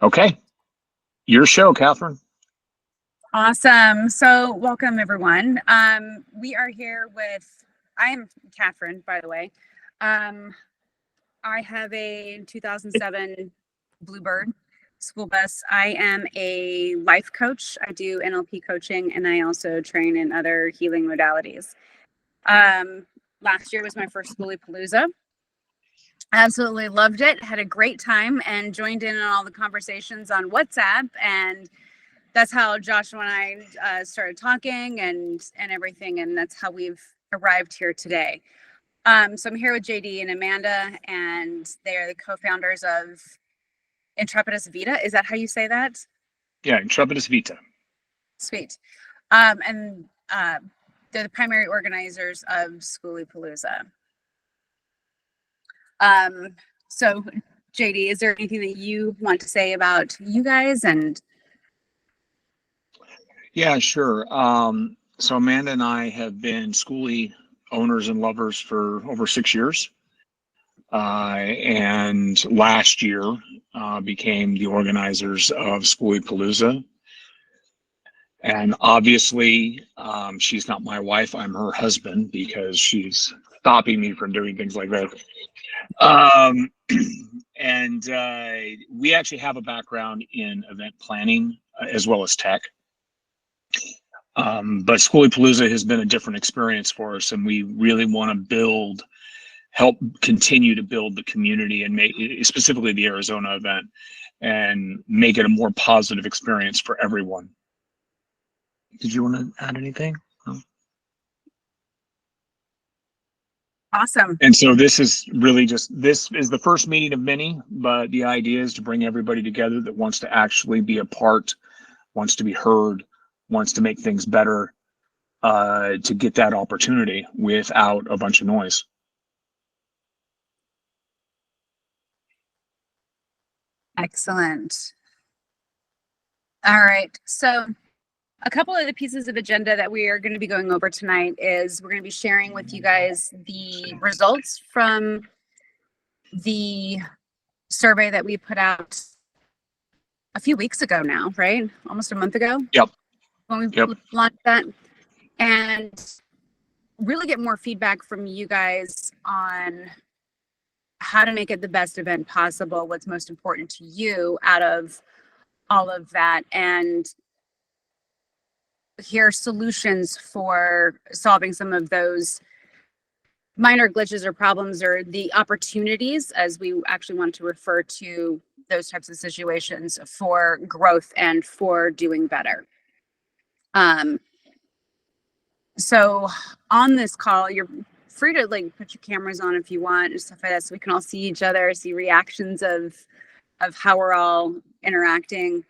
Okay, your show, Catherine. Awesome. So welcome everyone. We are here with, I am Catherine, by the way. I have a 2007 Bluebird school bus. I am a life coach. I do NLP coaching and I also train in other healing modalities. Last year was my first Skooliepalooza. Absolutely loved it. Had a great time and joined in on all the conversations on WhatsApp, and that's how Joshua and I started talking and everything, and that's how we've arrived here today. So I'm here with JD and Amanda, and they are the co-founders of Intrepidus Vita. Is that how you say that? Yeah, Intrepidus Vita. Sweet. And they're the primary organizers of Skooliepalooza. So JD, is there anything that you want to say about you guys? And Yeah, sure. So Amanda and I have been schoolie owners and lovers for over 6 years. And last year became the organizers of Skooliepalooza. And obviously, she's not my wife. I'm her husband because she's stopping me from doing things like that. Um, and we actually have a background in event planning as well as tech. But Skooliepalooza has been a different experience for us, and we really want to help continue to build the community and make, specifically the Arizona event, and make it a more positive experience for everyone. Did you want to add anything? No? Awesome. And so this is the first meeting of many, but the idea is to bring everybody together that wants to actually be a part, wants to be heard, wants to make things better, to get that opportunity without a bunch of noise. Excellent. All right. So a couple of the pieces of agenda that we are going to be going over tonight is we're going to be sharing with you guys the results from the survey that we put out a few weeks ago now, right? Almost a month ago. Yep. When we launched that, and really get more feedback from you guys on how to make it the best event possible, what's most important to you out of all of that, and hear solutions for solving some of those minor glitches or problems, or the opportunities, as we actually want to refer to those types of situations, for growth and for doing better. So on this call, you're free to like put your cameras on if you want and stuff like that, so we can all see each other, see reactions of how we're all interacting.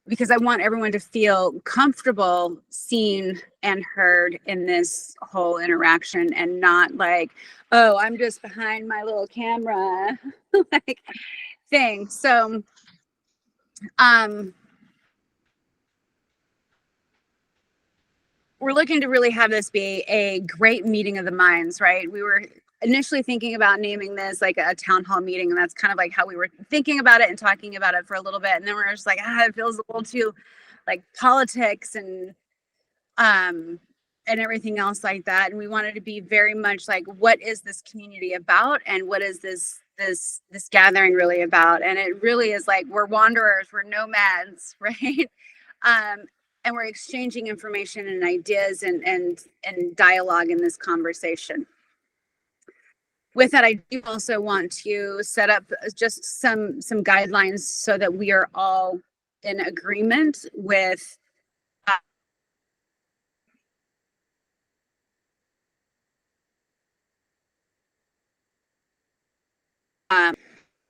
Because I want everyone to feel comfortable, seen and heard in this whole interaction, and not like, oh, I'm just behind my little camera like thing. So we're looking to really have this be a great meeting of the minds, right? We were initially thinking about naming this like a town hall meeting, and that's kind of like how we were thinking about it and talking about it for a little bit. And then we're just like, it feels a little too like politics and everything else like that. And we wanted to be very much like, what is this community about, and what is this gathering really about? And it really is like, we're wanderers, we're nomads, right? And we're exchanging information and ideas and dialogue in this conversation. With that, I do also want to set up just some guidelines so that we are all in agreement with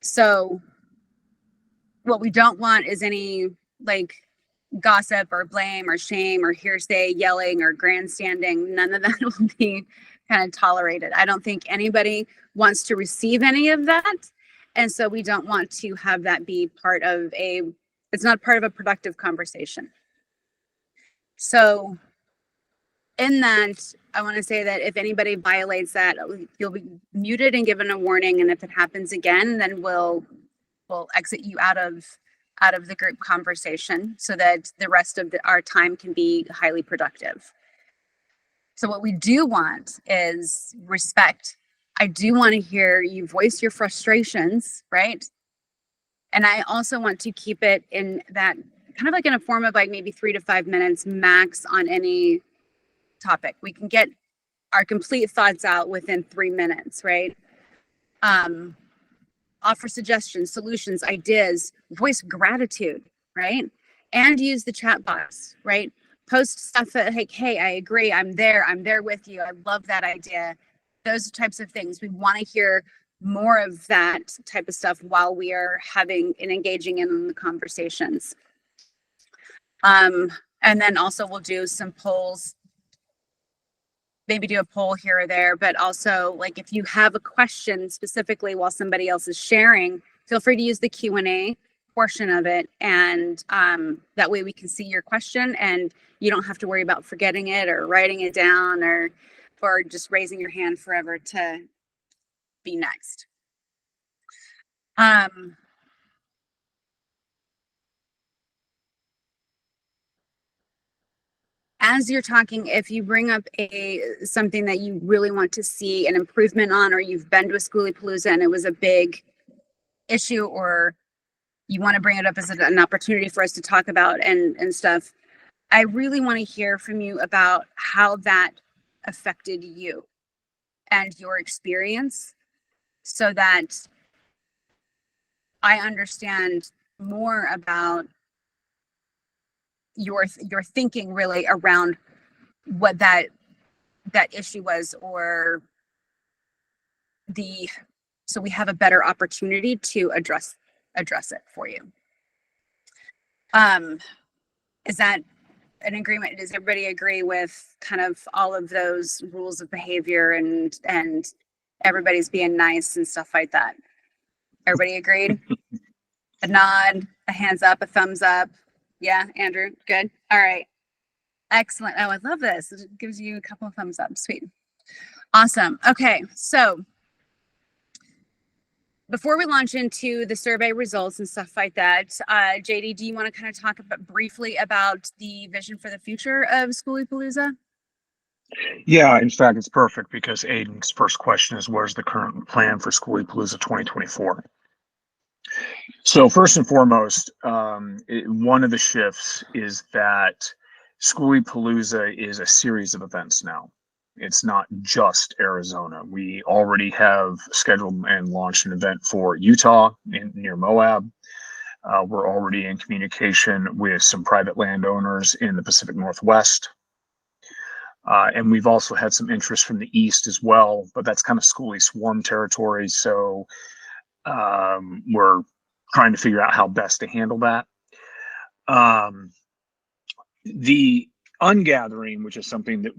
so what we don't want is any like gossip or blame or shame or hearsay, yelling or grandstanding. None of that will be kind of tolerated. I don't think anybody wants to receive any of that. And so we don't want to have that be part of it's not part of a productive conversation. So in that, I want to say that if anybody violates that, you'll be muted and given a warning. And if it happens again, then we'll exit you out of the group conversation so that the rest of our time can be highly productive. So what we do want is respect. I do want to hear you voice your frustrations, right? And I also want to keep it in that kind of like in a form of like maybe 3 to 5 minutes max on any topic. We can get our complete thoughts out within 3 minutes, right? Offer suggestions, solutions, ideas, voice gratitude, right? And use the chat box, right? Post stuff like, hey, I agree, I'm there with you, I love that idea. Those types of things. We want to hear more of that type of stuff while we are having and engaging in the conversations. And then also we'll do some polls, maybe do a poll here or there, but also like if you have a question specifically while somebody else is sharing, feel free to use the Q&A portion of it. And that way we can see your question and you don't have to worry about forgetting it or writing it down or just raising your hand forever to be next. As you're talking, if you bring up something that you really want to see an improvement on, or you've been to a Skooliepalooza and it was a big issue, or you want to bring it up as an opportunity for us to talk about and stuff, I really want to hear from you about how that affected you and your experience so that I understand more about your thinking really around what that issue was, or so we have a better opportunity to address it for you. Is that an agreement? Does everybody agree with kind of all of those rules of behavior and everybody's being nice and stuff like that? Everybody agreed? A nod, a hands up, a thumbs up. Yeah, Andrew, good. All right. Excellent. Oh, I love this. It gives you a couple of thumbs up. Sweet. Awesome. Okay. So before we launch into the survey results and stuff like that, JD, do you want to kind of talk briefly about the vision for the future of Skooliepalooza? Yeah, in fact, it's perfect because Aiden's first question is, where's the current plan for Skooliepalooza 2024? So first and foremost, one of the shifts is that Skooliepalooza is a series of events now. It's not just Arizona. We already have scheduled and launched an event for Utah near Moab. We're already in communication with some private landowners in the Pacific Northwest. And we've also had some interest from the East as well, but that's kind of Skoolie swarm territory. So we're trying to figure out how best to handle that. The Ungathering, which is something that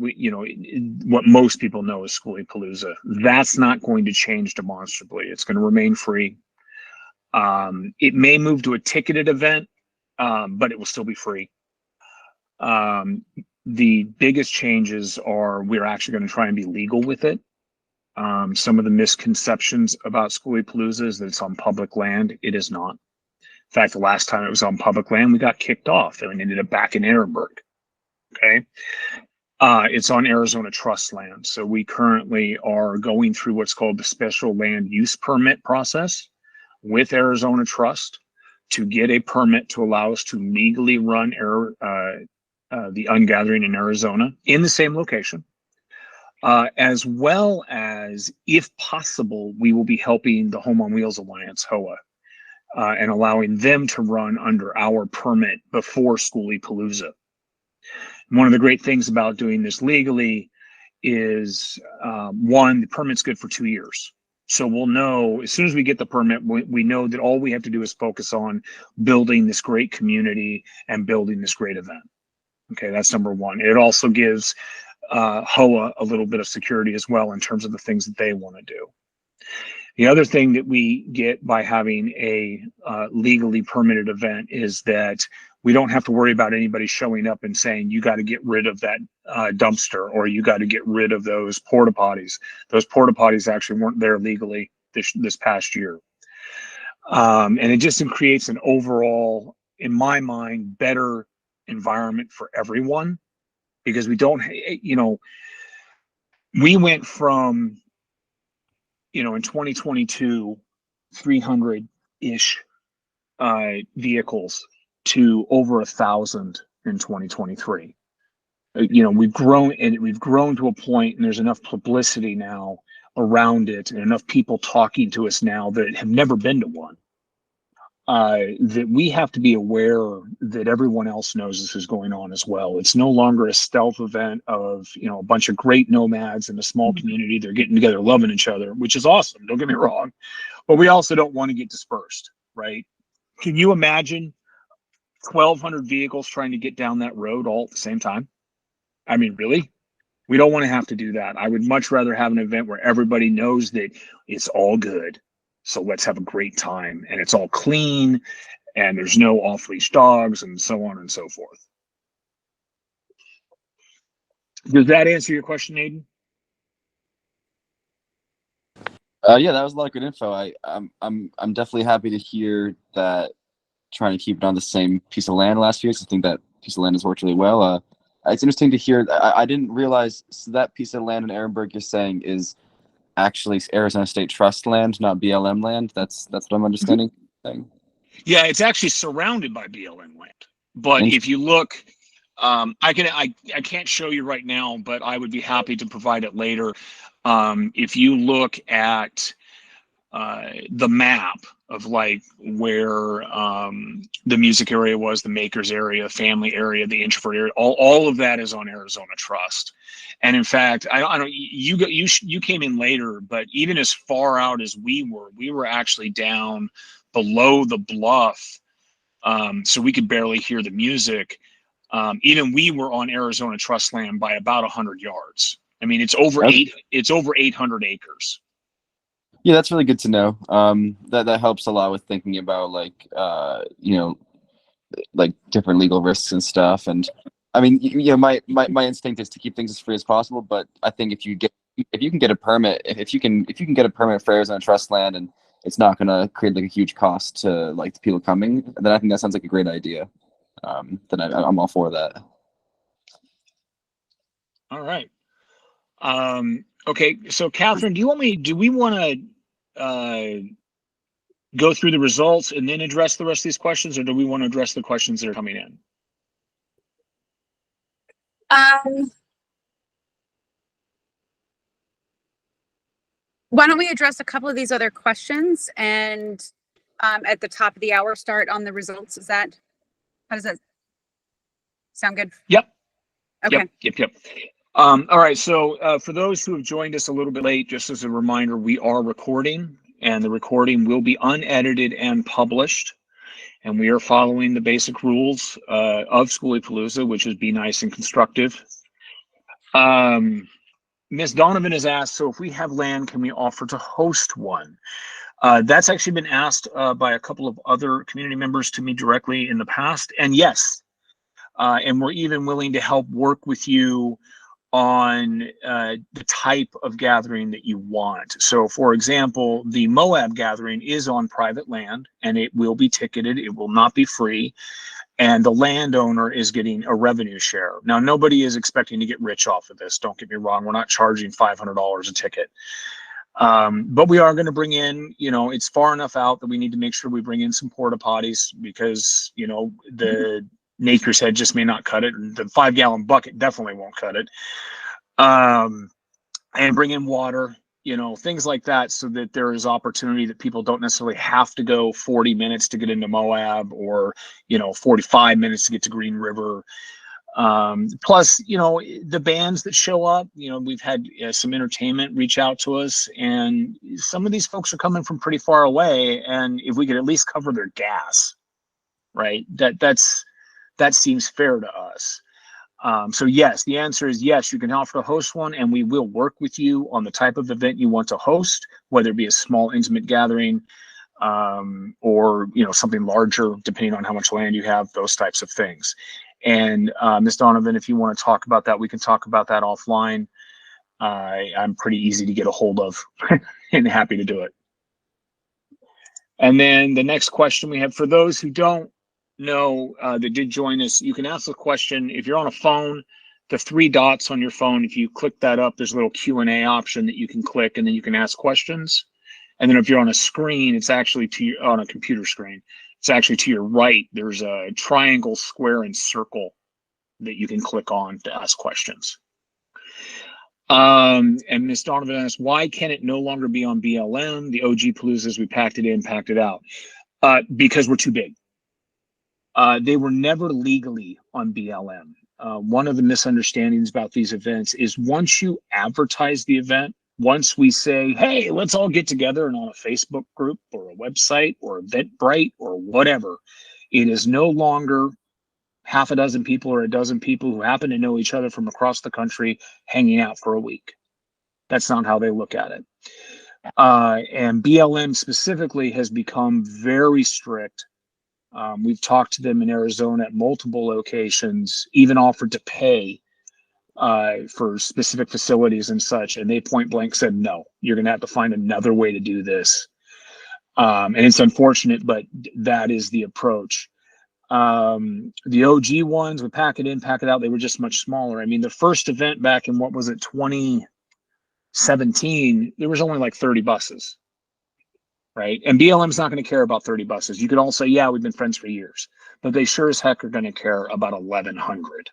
what most people know is Skooliepalooza, that's not going to change demonstrably. It's going to remain free. It may move to a ticketed event, but it will still be free. The biggest changes are we're actually going to try and be legal with it. Some of the misconceptions about Skooliepalooza is that it's on public land. It is not. In fact, the last time it was on public land, we got kicked off and we ended up back in Ehrenberg. Okay. It's on Arizona Trust land. So we currently are going through what's called the special land use permit process with Arizona Trust to get a permit to allow us to legally run the Ungathering in Arizona in the same location. As well as, if possible, we will be helping the Home on Wheels Alliance, HOA, and allowing them to run under our permit before Skooliepalooza. One of the great things about doing this legally is, one, the permit's good for 2 years. So we'll know, as soon as we get the permit, we know that all we have to do is focus on building this great community and building this great event. Okay, that's number one. It also gives HOA a little bit of security as well in terms of the things that they want to do. The other thing that we get by having a legally permitted event is that We don't have to worry about anybody showing up and saying, you got to get rid of that dumpster, or you got to get rid of those porta potties. Those porta potties actually weren't there legally this past year. And it just creates an overall, in my mind, better environment for everyone, because we don't, we went from, in 2022, 300-ish vehicles to over 1,000 in 2023. We've grown to a point, and there's enough publicity now around it, and enough people talking to us now that have never been to one, that we have to be aware that everyone else knows this is going on as well. It's no longer a stealth event of, a bunch of great nomads in a small community. They're getting together, loving each other, which is awesome. Don't get me wrong. But we also don't want to get dispersed, right? Can you imagine 1,200 vehicles trying to get down that road all at the same time? I mean, really? We don't want to have to do that. I would much rather have an event where everybody knows that it's all good. So let's have a great time, and it's all clean, and there's no off-leash dogs, and so on and so forth. Does that answer your question, Aiden? Yeah, that was a lot of good info. I'm definitely happy to hear that trying to keep it on the same piece of land last year. So I think that piece of land has worked really well. It's interesting to hear. I didn't realize, so that piece of land in Ehrenberg you're saying is actually Arizona State Trust land, not BLM land. That's what I'm understanding. Yeah, it's actually surrounded by BLM land. But if you look, I can't show you right now, but I would be happy to provide it later. If you look at the map of like where the music area was, the makers area, family area, the introvert area, all of that is on Arizona Trust. And in fact, I don't, you came in later, but even as far out as we were actually down below the bluff, so we could barely hear the music. Even we were on Arizona Trust land by about 100 yards. I mean, it's over 800 acres. Yeah, that's really good to know. That helps a lot with thinking about like different legal risks and stuff. And I mean, my instinct is to keep things as free as possible. But I think if you can get a permit, if you can get a permit for Arizona Trust land, and it's not going to create like a huge cost to like the people coming, then I think that sounds like a great idea. Then I'm all for that. All right. Okay, so Catherine, do we want to go through the results and then address the rest of these questions, or do we want to address the questions that are coming in? Why don't we address a couple of these other questions, and at the top of the hour start on the results? How does that sound good? Yep. Okay. Yep. All right, so for those who have joined us a little bit late, just as a reminder, we are recording, and the recording will be unedited and published. And we are following the basic rules of Skooliepalooza, which is be nice and constructive. Ms. Donovan has asked, so if we have land, can we offer to host one? That's actually been asked by a couple of other community members to me directly in the past, and yes. And we're even willing to help work with you on the type of gathering that you want. So for example, the Moab gathering is on private land, and it will be ticketed. It will not be free. And the landowner is getting a revenue share. Now, nobody is expecting to get rich off of this. Don't get me wrong. We're not charging $500 a ticket. But we are going to bring in, it's far enough out that we need to make sure we bring in some porta potties, because, the Nature's Head just may not cut it. And the 5-gallon bucket definitely won't cut it. And bring in water, things like that, so that there is opportunity that people don't necessarily have to go 40 minutes to get into Moab, or, 45 minutes to get to Green River. Plus, the bands that show up, we've had some entertainment reach out to us, and some of these folks are coming from pretty far away. And if we could at least cover their gas, right, that seems fair to us. So yes, the answer is yes, you can offer to host one, and we will work with you on the type of event you want to host, whether it be a small intimate gathering, or something larger, depending on how much land you have, those types of things. And Ms. Donovan, if you want to talk about that, we can talk about that offline. I'm pretty easy to get a hold of and happy to do it. And then the next question we have, for those who don't know that did join us, you can ask the question if you're on a phone. The 3 dots on your phone, if you click that up, there's a little Q&A option that you can click, and then you can ask questions. And then if you're on a screen, it's actually on a computer screen, it's actually to your right. There's a triangle, square, and circle that you can click on to ask questions. And Ms. Donovan asked, why can it no longer be on BLM? The OG Paloozas, we packed it in, packed it out. Because we're too big. They were never legally on BLM. One of the misunderstandings about these events is once you advertise the event, once we say, hey, let's all get together and on a Facebook group or a website or Eventbrite or whatever, it is no longer half a dozen people or a dozen people who happen to know each other from across the country hanging out for a week. That's not how they look at it. And BLM specifically has become very strict. We've talked to them in Arizona at multiple locations, even offered to pay for specific facilities and such. And they point blank said, no, you're going to have to find another way to do this. And it's unfortunate, but that is the approach. The OG ones would pack it in, pack it out. They were just much smaller. I mean, the first event back in, 2017, there was only like 30 buses. Right. And BLM's not going to care about 30 buses. You could all say, yeah, we've been friends for years, but they sure as heck are going to care about 1,100.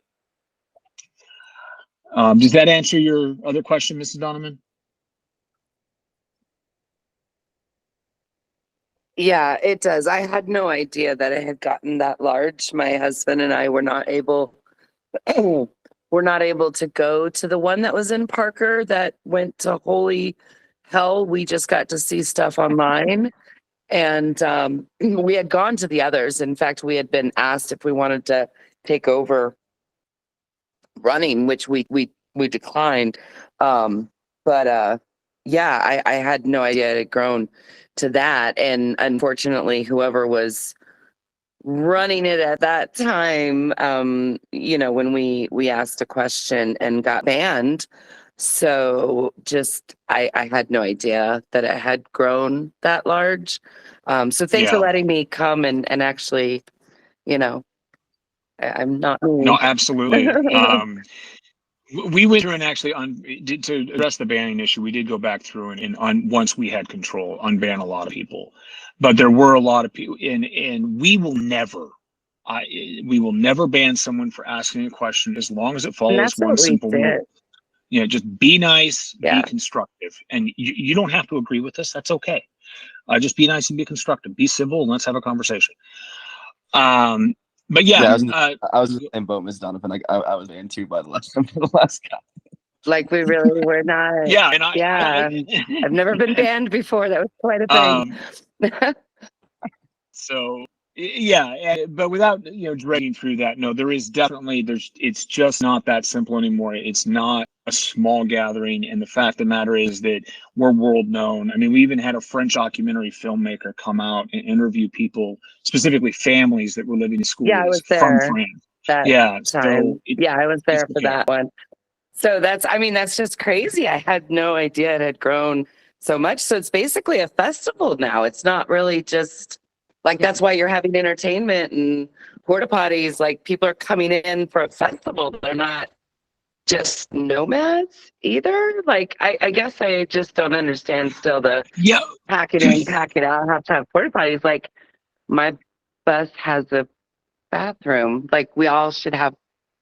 Does that answer your other question, Mrs. Donovan? Yeah, it does. I had no idea that it had gotten that large. My husband and I were not able to go to the one that was in Parker that went to holy hell. We just got to see stuff online, and we had gone to the others. In fact, we had been asked if we wanted to take over running, which we declined. Yeah, I had no idea it had grown to that. And unfortunately, whoever was running it at that time, when we asked a question and got banned. So just, I had no idea that it had grown that large. So thanks for letting me come and actually, I'm not. No, absolutely. We went through and actually to address the banning issue, we did go back through and once we had control, unban a lot of people. But there were a lot of people, and we will never ban someone for asking a question as long as it follows one simple rule. Just be nice, be constructive, and you don't have to agree with us. That's okay. Just be nice and be constructive, be civil, and let's have a conversation. But yeah, I was in the same boat, Ms. Donovan. I was banned too by the last guy. Like we really were not. Yeah, and I've never been banned before. That was quite a thing. So yeah, but without dragging through that, no, it's just not that simple anymore. It's not a small gathering, and the fact of the matter is that we're world known. I mean, we even had a French documentary filmmaker come out and interview people, specifically families that were living in schools. Yeah, I was there. From France. Time. So I was there for that one. So that's just crazy. I had no idea it had grown so much. So it's basically a festival now. It's not really just like, that's why you're having entertainment and porta potties. Like, people are coming in for a festival. They're not just nomads either. Like, I guess I just don't understand still the pack it in, pack it out, have to have porta potties. Like, my bus has a bathroom. Like, we all should have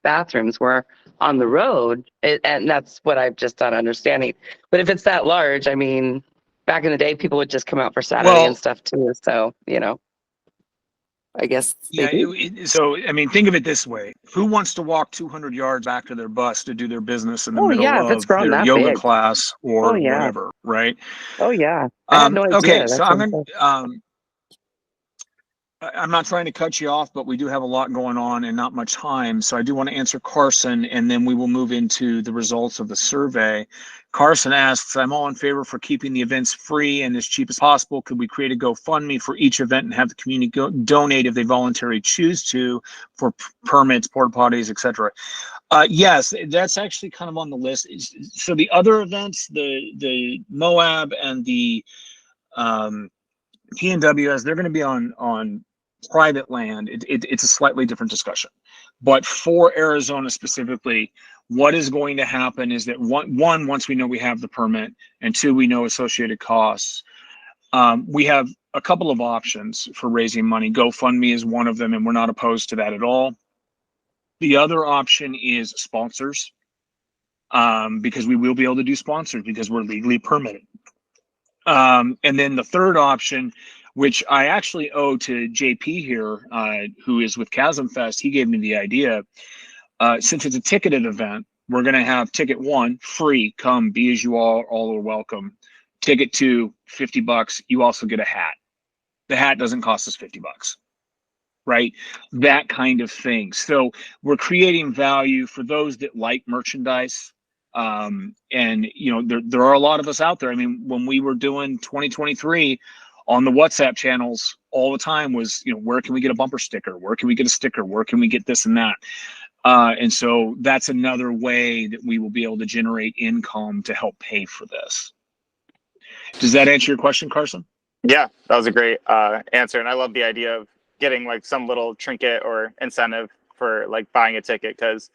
bathrooms. We're on the road, and that's what I've just not understanding. But if it's that large, I mean, back in the day, people would just come out for Saturday and stuff too. So, I guess. Yeah. So, I mean, think of it this way. Who wants to walk 200 yards back to their bus to do their business in the middle of their yoga class or whatever, right? Oh, yeah. I had no idea. Okay, so I'm going to, I'm not trying to cut you off, but we do have a lot going on and not much time. So I do want to answer Carson, and then we will move into the results of the survey. Carson asks, I'm all in favor for keeping the events free and as cheap as possible. Could we create a GoFundMe for each event and have the community donate if they voluntarily choose to for permits, porta potties, etc.? Yes, that's actually kind of on the list. So the other events, the Moab and the PNWs, they're going to be on private land. It's a slightly different discussion. But for Arizona specifically, what is going to happen is that one, once we know we have the permit, and two, we know associated costs, we have a couple of options for raising money. GoFundMe is one of them, and we're not opposed to that at all. The other option is sponsors, because we will be able to do sponsors because we're legally permitted. And then the third option, which I actually owe to JP here, who is with Chasm Fest, he gave me the idea. Since it's a ticketed event, we're going to have ticket one, free, come, be as you all are welcome. Ticket two, $50. You also get a hat. The hat doesn't cost us $50, right? That kind of thing. So we're creating value for those that like merchandise. And you know, there are a lot of us out there. I mean, when we were doing 2023 on the WhatsApp channels, all the time was, you know, where can we get a bumper sticker? Where can we get a sticker? Where can we get this and that? And so that's another way that we will be able to generate income to help pay for this. Does that answer your question, Carson? Yeah, that was a great answer. And I love the idea of getting like some little trinket or incentive for like buying a ticket, because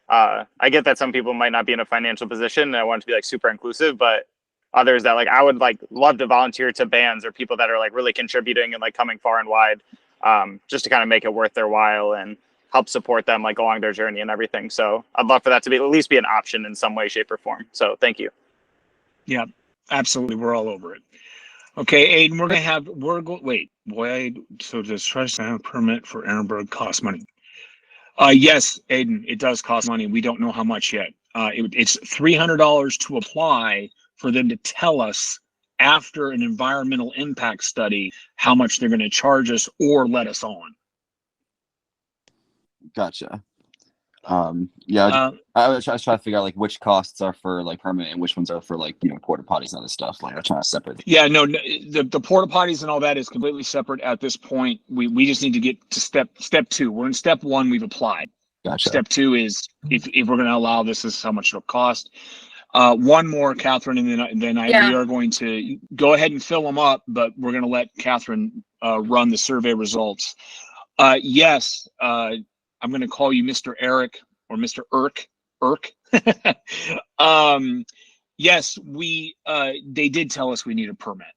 I get that some people might not be in a financial position and I want it to be like super inclusive, but others that like I would like love to volunteer to bands or people that are like really contributing and like coming far and wide, just to kind of make it worth their while and help support them like along their journey and everything. So I'd love for that to be at least be an option in some way, shape, or form. So thank you. Yeah, absolutely. We're all over it. Okay, Aiden, we're gonna have so does trust to have a permit for Ehrenberg cost money? Yes, Aiden, it does cost money. We don't know how much yet. It's $300 to apply for them to tell us after an environmental impact study how much they're going to charge us or let us on. Gotcha. Yeah, I was trying to figure out like which costs are for like permit and which ones are for like, you know, porta potties and other stuff. Like I'm trying to separate. Yeah, no, the porta potties and all that is completely separate at this point. We just need to get to step two. We're in step one. We've applied. Gotcha. Step two is if we're going to allow this is how much it'll cost. One more, Catherine, and then we are going to go ahead and fill them up, but we're going to let Catherine run the survey results. Yes, I'm going to call you Mr. Eric or Mr. Irk. Yes, they did tell us we need a permit.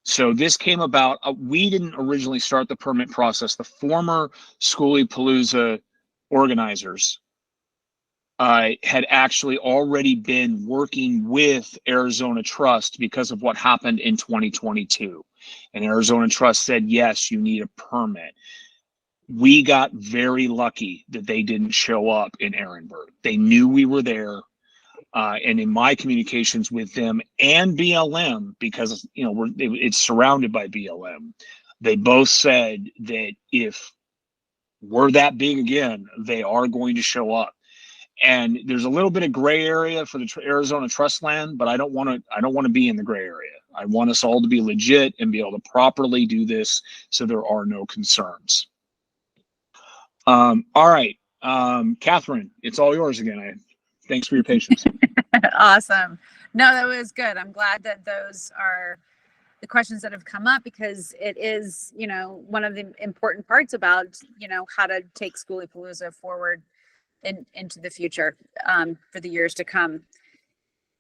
So this came about. We didn't originally start the permit process. The former Skooliepalooza organizers had actually already been working with Arizona Trust because of what happened in 2022. And Arizona Trust said, yes, you need a permit. We got very lucky that they didn't show up in Ehrenberg. They knew we were there. And in my communications with them and BLM, because you know it's surrounded by BLM, they both said that if we're that big again, they are going to show up. And there's a little bit of gray area for the Arizona Trust land, but I don't want to be in the gray area. I want us all to be legit and be able to properly do this so there are no concerns. All right, Catherine, it's all yours again. Thanks for your patience. Awesome. No, that was good. I'm glad that those are the questions that have come up, because it is, you know, one of the important parts about, you know, how to take Skooliepalooza forward into the future, for the years to come.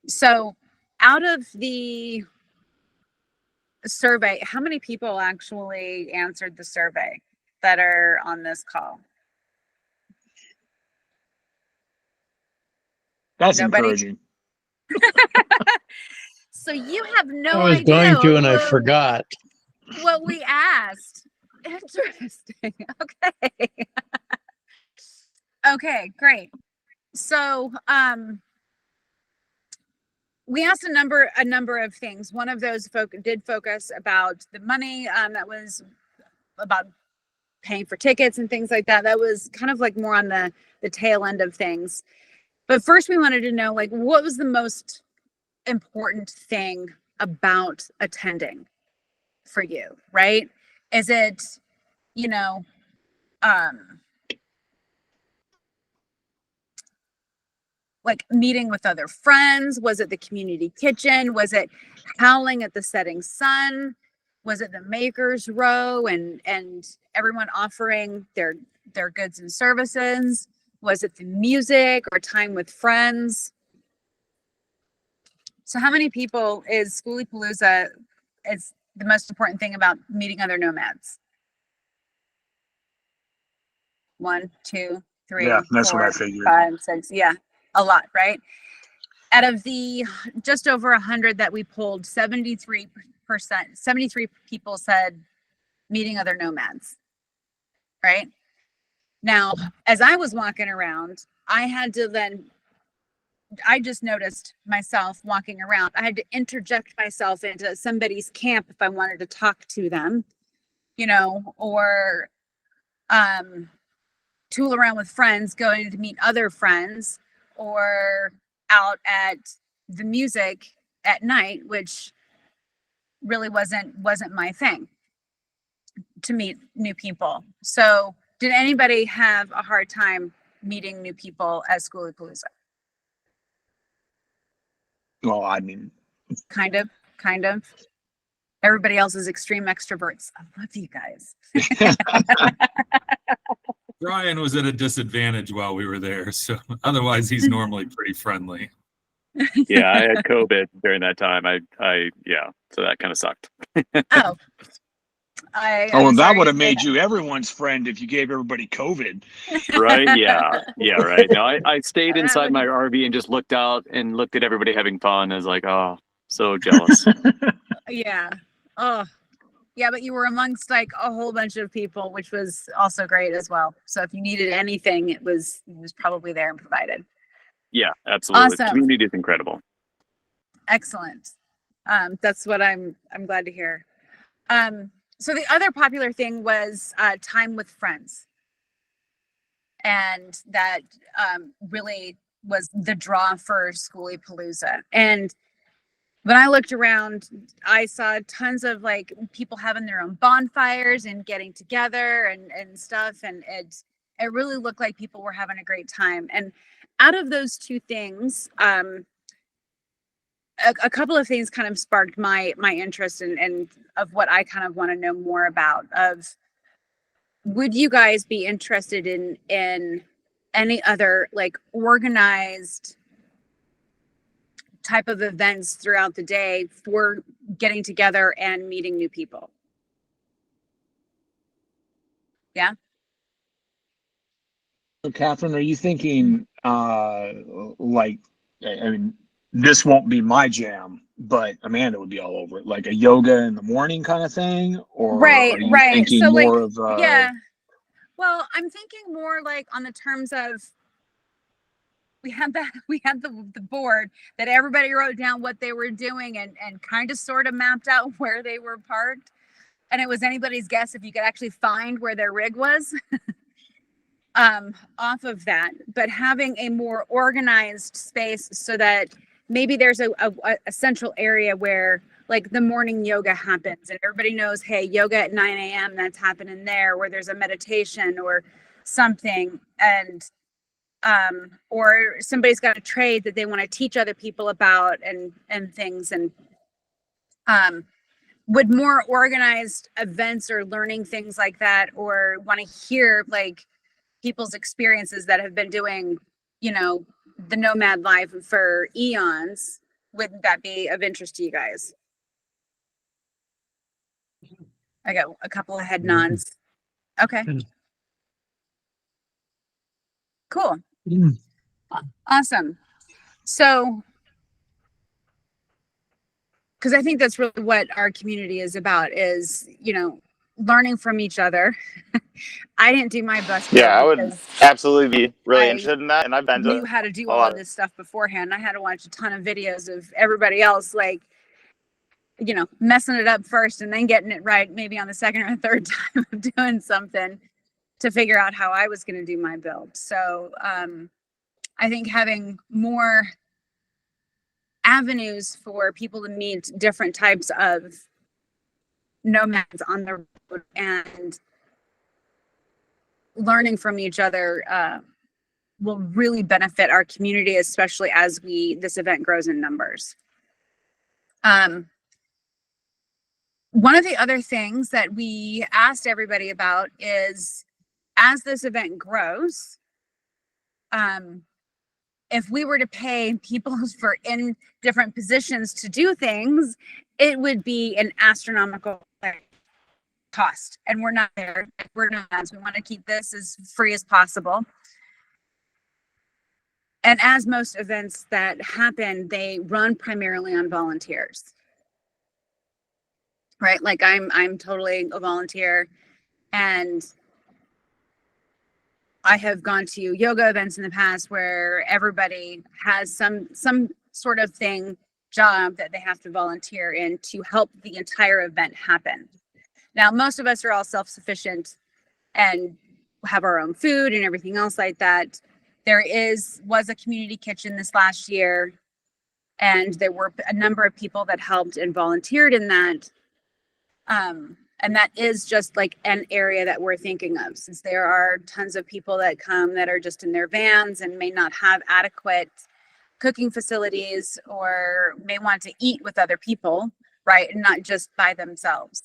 So out of the survey, how many people actually answered the survey that are on this call? That's Nobody? encouraging. So you have no idea. I was going to, and I forgot. What we asked. Interesting. Okay. Okay, great. So we asked a number of things. One of those did focus about the money. That was about paying for tickets and things like that. That was kind of like more on the tail end of things. But first we wanted to know, like, what was the most important thing about attending for you, right? Is it, you know, like meeting with other friends? Was it the community kitchen? Was it howling at the setting sun? Was it the makers row and everyone offering their goods and services? Was it the music or time with friends? So how many people is Skooliepalooza is the most important thing about meeting other nomads? 1, 2, 3, Yeah, that's 4, what I figured. 5, 6. Yeah, a lot, right? Out of the just over 100 that we pulled, 73 people said meeting other nomads, right? Now, as I was walking around, I just noticed myself walking around. I had to interject myself into somebody's camp if I wanted to talk to them, you know, or tool around with friends, going to meet other friends, or out at the music at night, which really wasn't my thing, to meet new people. So did anybody have a hard time meeting new people at Skooliepalooza? Well, I mean, Kind of. Everybody else is extreme extroverts. I love you guys. Brian was at a disadvantage while we were there, so otherwise he's normally pretty friendly. Yeah, I had COVID during that time. Yeah, so that kind of sucked. Oh. and that would have made you everyone's friend if you gave everybody COVID. Right? Yeah, right. No, I stayed inside my RV and just looked out and looked at everybody having fun. I was like, oh, so jealous. Yeah. Oh, yeah, but you were amongst like a whole bunch of people, which was also great as well. So if you needed anything, it was probably there and provided. Yeah, absolutely. Awesome. The community is incredible. Excellent. That's what I'm glad to hear. So the other popular thing was time with friends. And that really was the draw for Skooliepalooza. And when I looked around, I saw tons of like people having their own bonfires and getting together and stuff. And it really looked like people were having a great time. And out of those two things, a couple of things kind of sparked my interest and of what I kind of want to know more about. Of, would you guys be interested in any other like organized type of events throughout the day for getting together and meeting new people? Yeah. So, Catherine, are you thinking like, I mean, this won't be my jam, but Amanda would be all over it, like a yoga in the morning kind of thing? Or Right. are you thinking So more like, of yeah. Well, I'm thinking more like on the terms of, we had the board that everybody wrote down what they were doing and kind of sort of mapped out where they were parked. And it was anybody's guess if you could actually find where their rig was off of that. But having a more organized space so that maybe there's a central area where like the morning yoga happens and everybody knows, hey, yoga at 9 a.m. that's happening there, where there's a meditation or something. And or somebody's got a trade that they want to teach other people about and things. And would more organized events or learning things like that, or want to hear like people's experiences that have been doing, you know, the nomad life for eons, would that be of interest to you guys? I got a couple of head nods. Okay. Cool. Awesome. So, because I think that's really what our community is about, is, you know, learning from each other. I didn't do my best. Yeah, I would absolutely be really interested in that. And I've been knew how to do all of this stuff beforehand. I had to watch a ton of videos of everybody else, like, you know, messing it up first and then getting it right, maybe on the second or third time of doing something. to figure out how I was going to do my build. So I think having more avenues for people to meet different types of nomads on the road and learning from each other will really benefit our community, especially as this event grows in numbers. One of the other things that we asked everybody about is, as this event grows, if we were to pay people for in different positions to do things, it would be an astronomical cost. And we're not there. We're nomads. We want to keep this as free as possible. And as most events that happen, they run primarily on volunteers. Right? Like I'm totally a volunteer, and I have gone to yoga events in the past where everybody has some sort of job that they have to volunteer in to help the entire event happen. Now, most of us are all self-sufficient and have our own food and everything else like that. There was a community kitchen this last year, and there were a number of people that helped and volunteered in that. And that is just like an area that we're thinking of, since there are tons of people that come that are just in their vans and may not have adequate cooking facilities, or may want to eat with other people, right? And not just by themselves.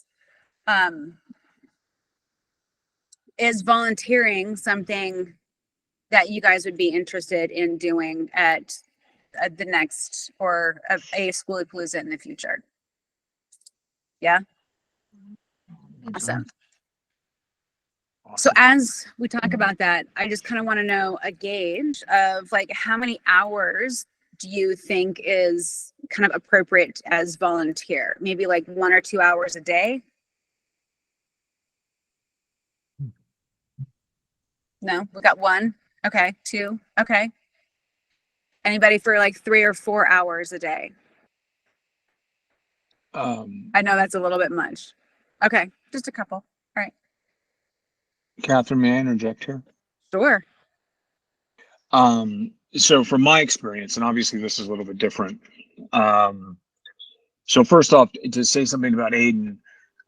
Is volunteering something that you guys would be interested in doing at the next, or a Skooliepalooza in the future? Yeah. Awesome. So as we talk about that, I just kind of want to know a gauge of like, how many hours do you think is kind of appropriate as volunteer? Maybe like 1 or 2 hours a day? No, we got 1. Okay. 2. Okay. Anybody for like 3 or 4 hours a day? I know that's a little bit much. Okay. Just a couple. All right. Catherine, may I interject here? Sure. So from my experience, and obviously this is a little bit different. So first off, to say something about Aiden,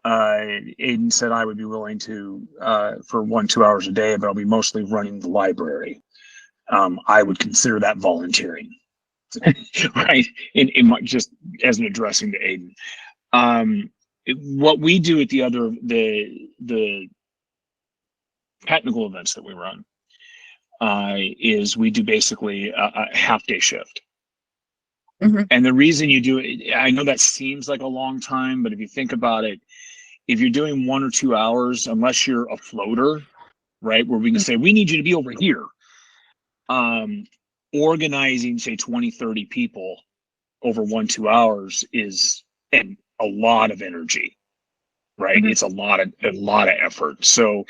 Aiden said I would be willing to, for 1-2 hours a day, but I'll be mostly running the library. I would consider that volunteering, right? Just as an addressing to Aiden. What we do at the technical events that we run, is we do basically a half-day shift. Mhm. And the reason you do it, I know that seems like a long time, but if you think about it, if you're doing 1 or 2 hours, unless you're a floater, right, where we can say, we need you to be over here, organizing, say, 20, 30 people over 1-2 hours is a lot of energy, right? Mhm. It's a lot of effort. So,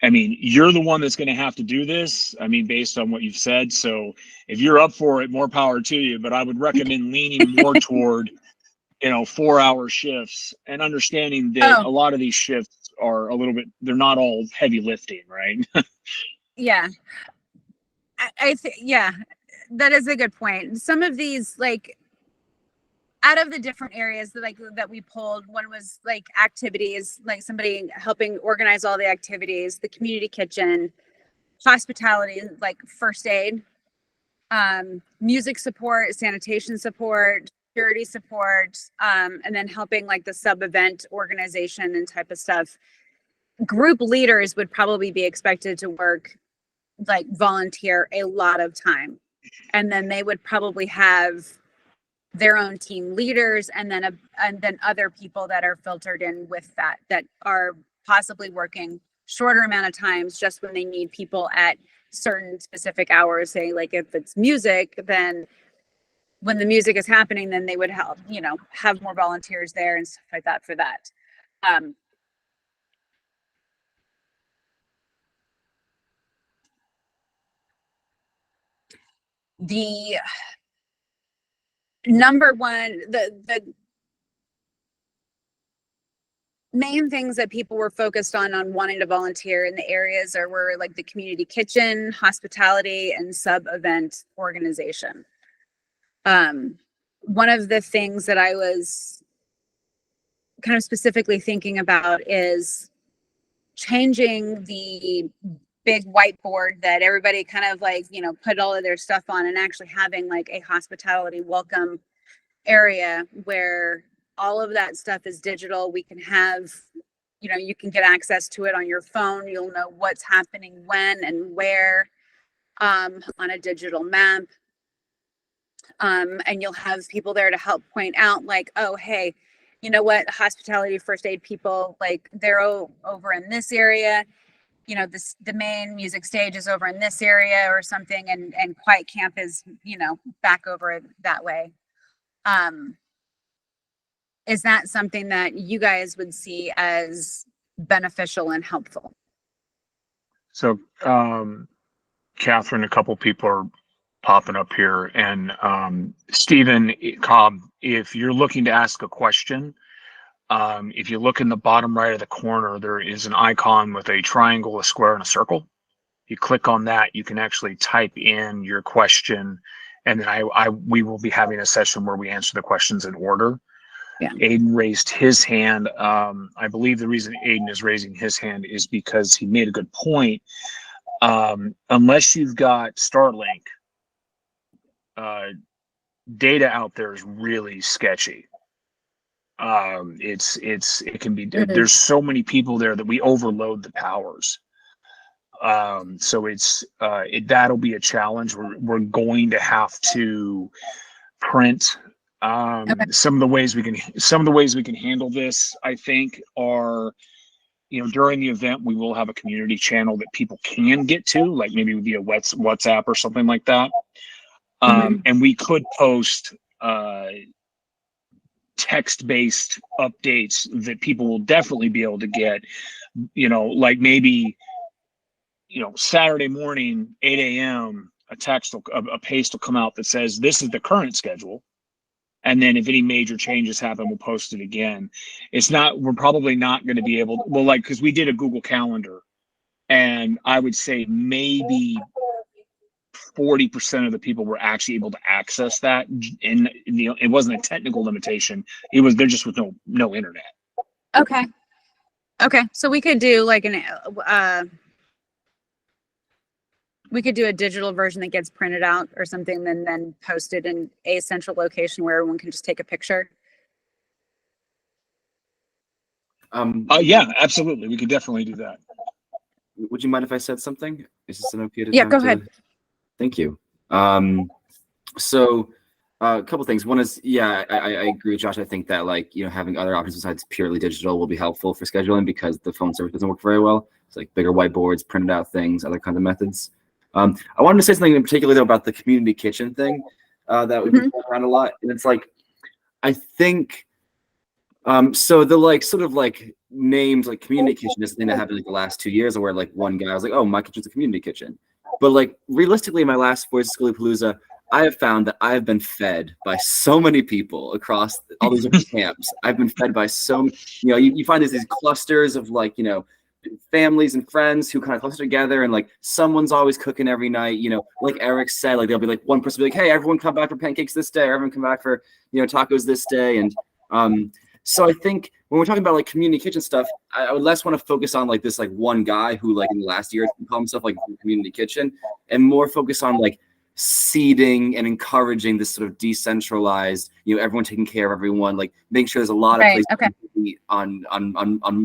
I mean, you're the one that's going to have to do this. I mean, based on what you've said. So if you're up for it, more power to you. But I would recommend leaning more toward, 4-hour shifts, and understanding that a lot of these shifts are a little bit, they're not all heavy lifting, right? Yeah. I think, yeah, that is a good point. Some of these, like, out of the different areas that we pulled, one was like activities, like somebody helping organize all the activities, the community kitchen, hospitality, like first aid, music support, sanitation support, security support, and then helping like the sub-event organization and type of stuff. Group leaders would probably be expected to work, like volunteer a lot of time. And then they would probably have their own team leaders, and then other people that are filtered in with that are possibly working shorter amount of times just when they need people at certain specific hours. Say, like if it's music, then when the music is happening, then they would help, have more volunteers there and stuff like that for that. The number one, main things that people were focused on wanting to volunteer in the areas were like the community kitchen, hospitality, and sub-event organization. One of the things that I was kind of specifically thinking about is changing the big whiteboard that everybody kind of like, you know, put all of their stuff on, and actually having like a hospitality welcome area where all of that stuff is digital. We can have, you know, you can get access to it on your phone. You'll know what's happening when and where, on a digital map. And you'll have people there to help point out like, oh, hey, you know what, hospitality, first aid people, like they're over in this area, you know, the main music stage is over in this area or something, and quiet camp is, you know, back over that way. Is that something that you guys would see as beneficial and helpful? So, Catherine, a couple people are popping up here, and Stephen Cobb, if you're looking to ask a question, if you look in the bottom right of the corner, there is an icon with a triangle, a square, and a circle. You click on that, you can actually type in your question, and then we will be having a session where we answer the questions in order. Yeah. Aiden raised his hand. I believe the reason Aiden is raising his hand is because he made a good point. Unless you've got Starlink, data out there is really sketchy. It can be, there's so many people there that we overload the powers. So that'll be a challenge. We're going to have to print. Some of the ways we can handle this, I think, are, you know, during the event we will have a community channel that people can get to, like maybe via WhatsApp or something like that. And we could post text-based updates that people will definitely be able to get, you know, like maybe, you know, Saturday morning, 8 a.m., a paste will come out that says, this is the current schedule. And then if any major changes happen, we'll post it again. We're probably not going to be able to, well, like, because we did a Google Calendar, and I would say maybe 40% of the people were actually able to access that. And, you know, it wasn't a technical limitation. There just was no internet. Okay. So we could do like we could do a digital version that gets printed out or something, and then posted in a central location where everyone can just take a picture. Yeah, absolutely. We could definitely do that. Would you mind if I said something? Is this an okay time? Yeah, go ahead. Thank you. So a couple things. One is, yeah, I agree with Josh. I think that, like, you know, having other options besides purely digital will be helpful for scheduling, because the phone service doesn't work very well. It's like bigger whiteboards, printed out things, other kinds of methods. I wanted to say something in particular though about the community kitchen thing that we've been going around a lot, and it's like, I think so the like sort of like names like community kitchen is something that happened like the last 2 years, where like one guy was like, oh, my kitchen's a community kitchen. But like realistically, in my last 4 years of Skooliepalooza, I have found that I have been fed by so many people across all these different camps. I've been fed by so, you know, you find these clusters of like, you know, families and friends who kind of cluster together, and like someone's always cooking every night, you know, like Eric said, like there'll be like one person be like, hey, everyone come back for pancakes this day, or everyone come back for, you know, tacos this day. And so I think when we're talking about like community kitchen stuff, I would less want to focus on like this like one guy who like in the last year called himself like community kitchen, and more focus on like seeding and encouraging this sort of decentralized, you know, everyone taking care of everyone, like making sure there's a lot of places to eat on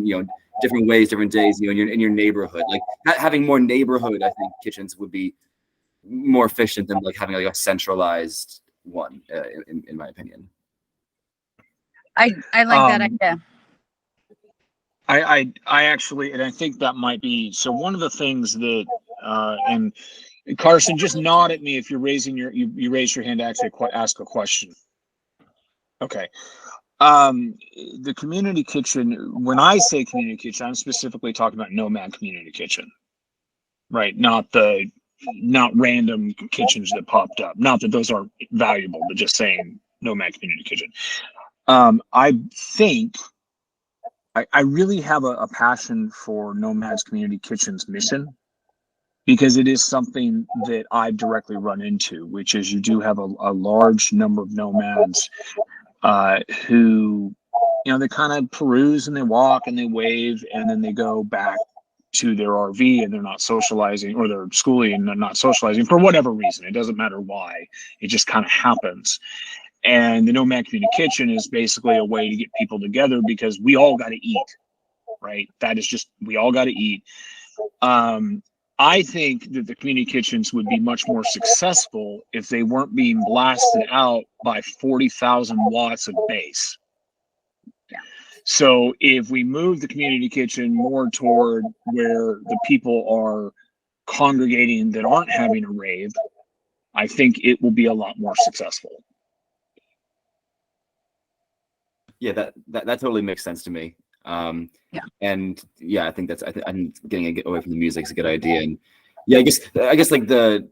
you know, different ways, different days, you know, in your neighborhood. Like having more neighborhood, I think kitchens would be more efficient than like having like a centralized one, in my opinion. I like that idea. I actually, and I think that might be, so one of the things that, and Carson, just nod at me if you're raising you raise your hand to actually ask a question. Okay. The community kitchen, when I say community kitchen, I'm specifically talking about Nomad Community Kitchen, right? Not random kitchens that popped up. Not that those aren't valuable, but just saying Nomad Community Kitchen. I think I really have a passion for Nomads Community Kitchen's mission, because it is something that I've directly run into, which is you do have a large number of nomads who, they kind of peruse and they walk and they wave and then they go back to their RV and they're not socializing, or they're schooling and they're not socializing for whatever reason. It doesn't matter why. It just kind of happens. And the Nomad Community Kitchen is basically a way to get people together, because we all got to eat, right? That is just, we all got to eat. I think that the community kitchens would be much more successful if they weren't being blasted out by 40,000 watts of bass. So if we move the community kitchen more toward where the people are congregating that aren't having a rave, I think it will be a lot more successful. Yeah, that totally makes sense to me. And yeah, I think I'm getting away from the music is a good idea. And yeah, I guess like the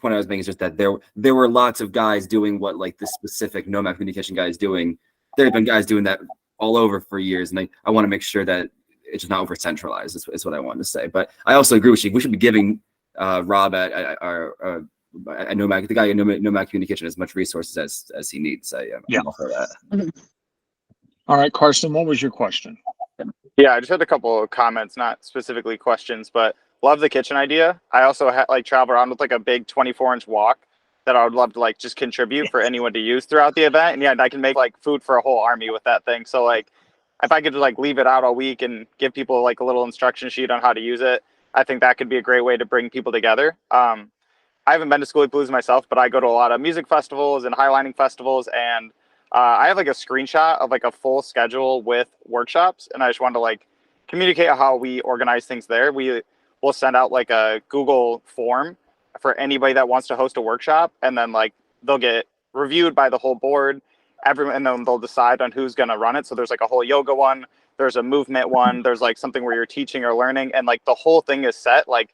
point I was making is just that there were lots of guys doing what like this specific Nomad Community Kitchen guy is doing. There have been guys doing that all over for years, and I want to make sure that it's just not over centralized. Is what I wanted to say. But I also agree with you. We should be giving Rob at Nomad, the guy at Nomad Community Kitchen, as much resources as he needs. I'm all for that. All right, Carson, what was your question? Yeah, I just had a couple of comments, not specifically questions, but love the kitchen idea. I also travel around with like a big 24-inch wok that I would love to like just contribute for anyone to use throughout the event. And yeah, I can make like food for a whole army with that thing. So like if I could like leave it out all week and give people like a little instruction sheet on how to use it, I think that could be a great way to bring people together. I haven't been to Skooliepalooza myself, but I go to a lot of music festivals and highlining festivals, and I have like a screenshot of like a full schedule with workshops, and I just wanted to like communicate how we organize things there. We will send out like a Google form for anybody that wants to host a workshop, and then like they'll get reviewed by the whole board, everyone, and then they'll decide on who's going to run it. So there's like a whole yoga one, there's a movement one, there's like something where you're teaching or learning, and like the whole thing is set like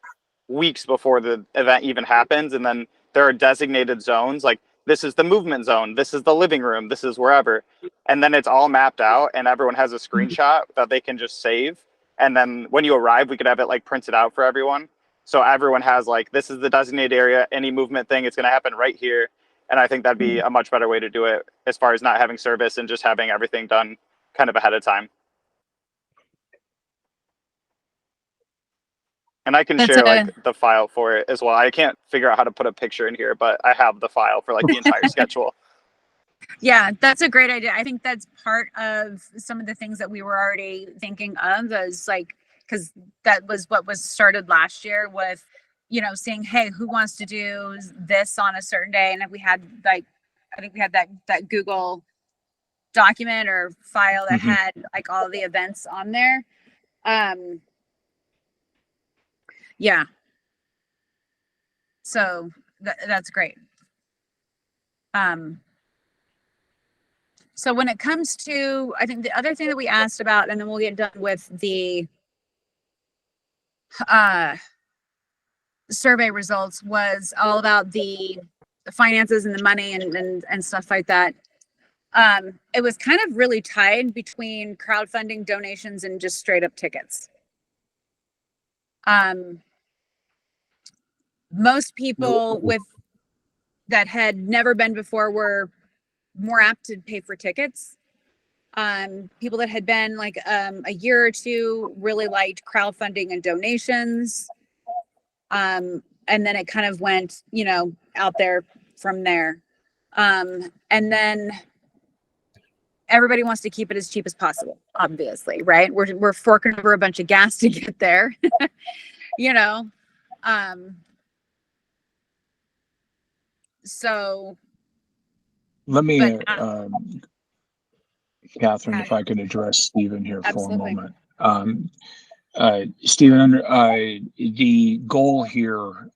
weeks before the event even happens. And then there are designated zones, like this is the movement zone, this is the living room, this is wherever. And then it's all mapped out, and everyone has a screenshot that they can just save. And then when you arrive, we could have it like printed out for everyone. So everyone has like, this is the designated area, any movement thing, it's going to happen right here. And I think that'd be a much better way to do it, as far as not having service and just having everything done kind of ahead of time. And I can share like the file for it as well. I can't figure out how to put a picture in here, but I have the file for like the entire schedule. Yeah, that's a great idea. I think that's part of some of the things that we were already thinking of, as like, because that was what was started last year with, saying, hey, who wants to do this on a certain day? And if we had like, I think we had that Google document or file that had like all the events on there. Yeah. So that's great. So when it comes to, I think the other thing that we asked about, and then we'll get done with the survey results, was all about the finances and the money and stuff like that. It was kind of really tied between crowdfunding, donations, and just straight up tickets. Most people that had never been before were more apt to pay for tickets. People that had been like a year or two really liked crowdfunding and donations. And then it kind of went, out there from there. And then everybody wants to keep it as cheap as possible, obviously, right? We're forking over a bunch of gas to get there, So let me, Catherine, if I could address Stephen here Absolutely. for a moment. Stephen, under the goal here,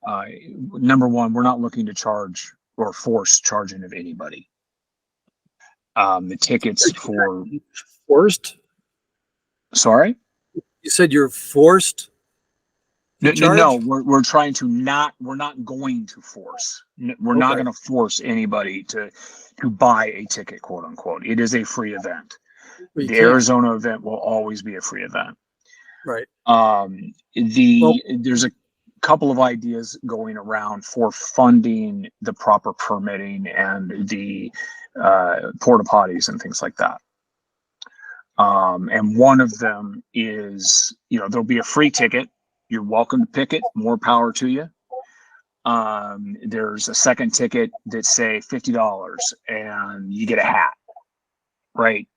number one, we're not looking to charge or force charging of anybody. The tickets for Forced? sorry? You said you're forced? No, we're trying to we're not going to force. We're not going to force anybody to buy a ticket, quote unquote. It is a free event. We The can't. Arizona event will always be a free event. Right. There's a couple of ideas going around for funding the proper permitting and the porta potties and things like that. And one of them is, there'll be a free ticket. You're welcome to pick it. More power to you. There's a second ticket that say $50 and you get a hat, right?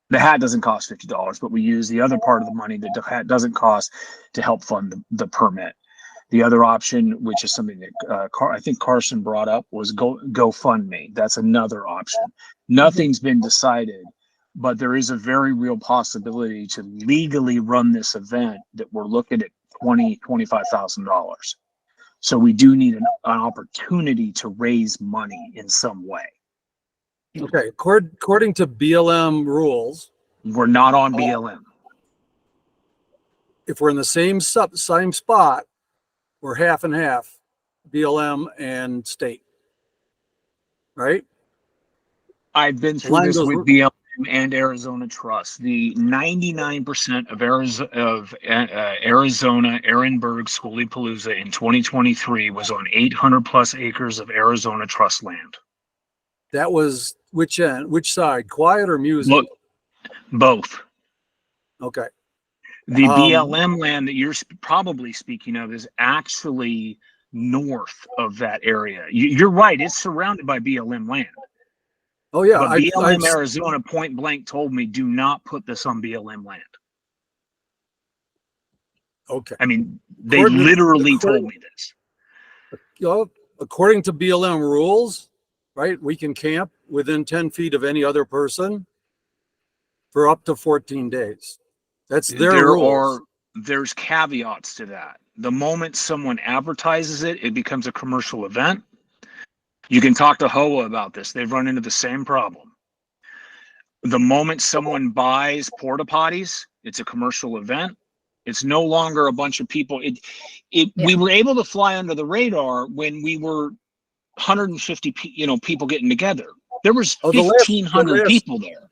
The hat doesn't cost $50, but we use the other part of the money that the hat doesn't cost to help fund the permit. The other option, which is something that I think Carson brought up, was GoFundMe. That's another option. Nothing's been decided, but there is a very real possibility to legally run this event that we're looking at $25,000. So we do need an opportunity to raise money in some way. Okay. According to BLM rules, We're not on BLM. if we're in the same spot, we're half and half, BLM and state. Right? I've been through Line this goes- with BLM and Arizona Trust. The 99% of Arizona Ehrenberg Skooliepalooza in 2023 was on 800 plus acres of Arizona Trust land. That was which end? Which side? Quiet or music? Look, both. Okay. The BLM land that you're probably speaking of is actually north of that area. You're right. It's surrounded by BLM land. Oh yeah. But BLM Arizona point blank told me, do not put this on BLM land. Okay. I mean, they literally told me this. According to BLM rules, right, we can camp within 10 feet of any other person for up to 14 days. That's their rules. There's caveats to that. The moment someone advertises it, it becomes a commercial event. You can talk to HOA about this. They've run into the same problem. The moment someone buys porta potties, it's a commercial event. It's no longer a bunch of people. We were able to fly under the radar when we were 150 people getting together. There was 1,500 people there.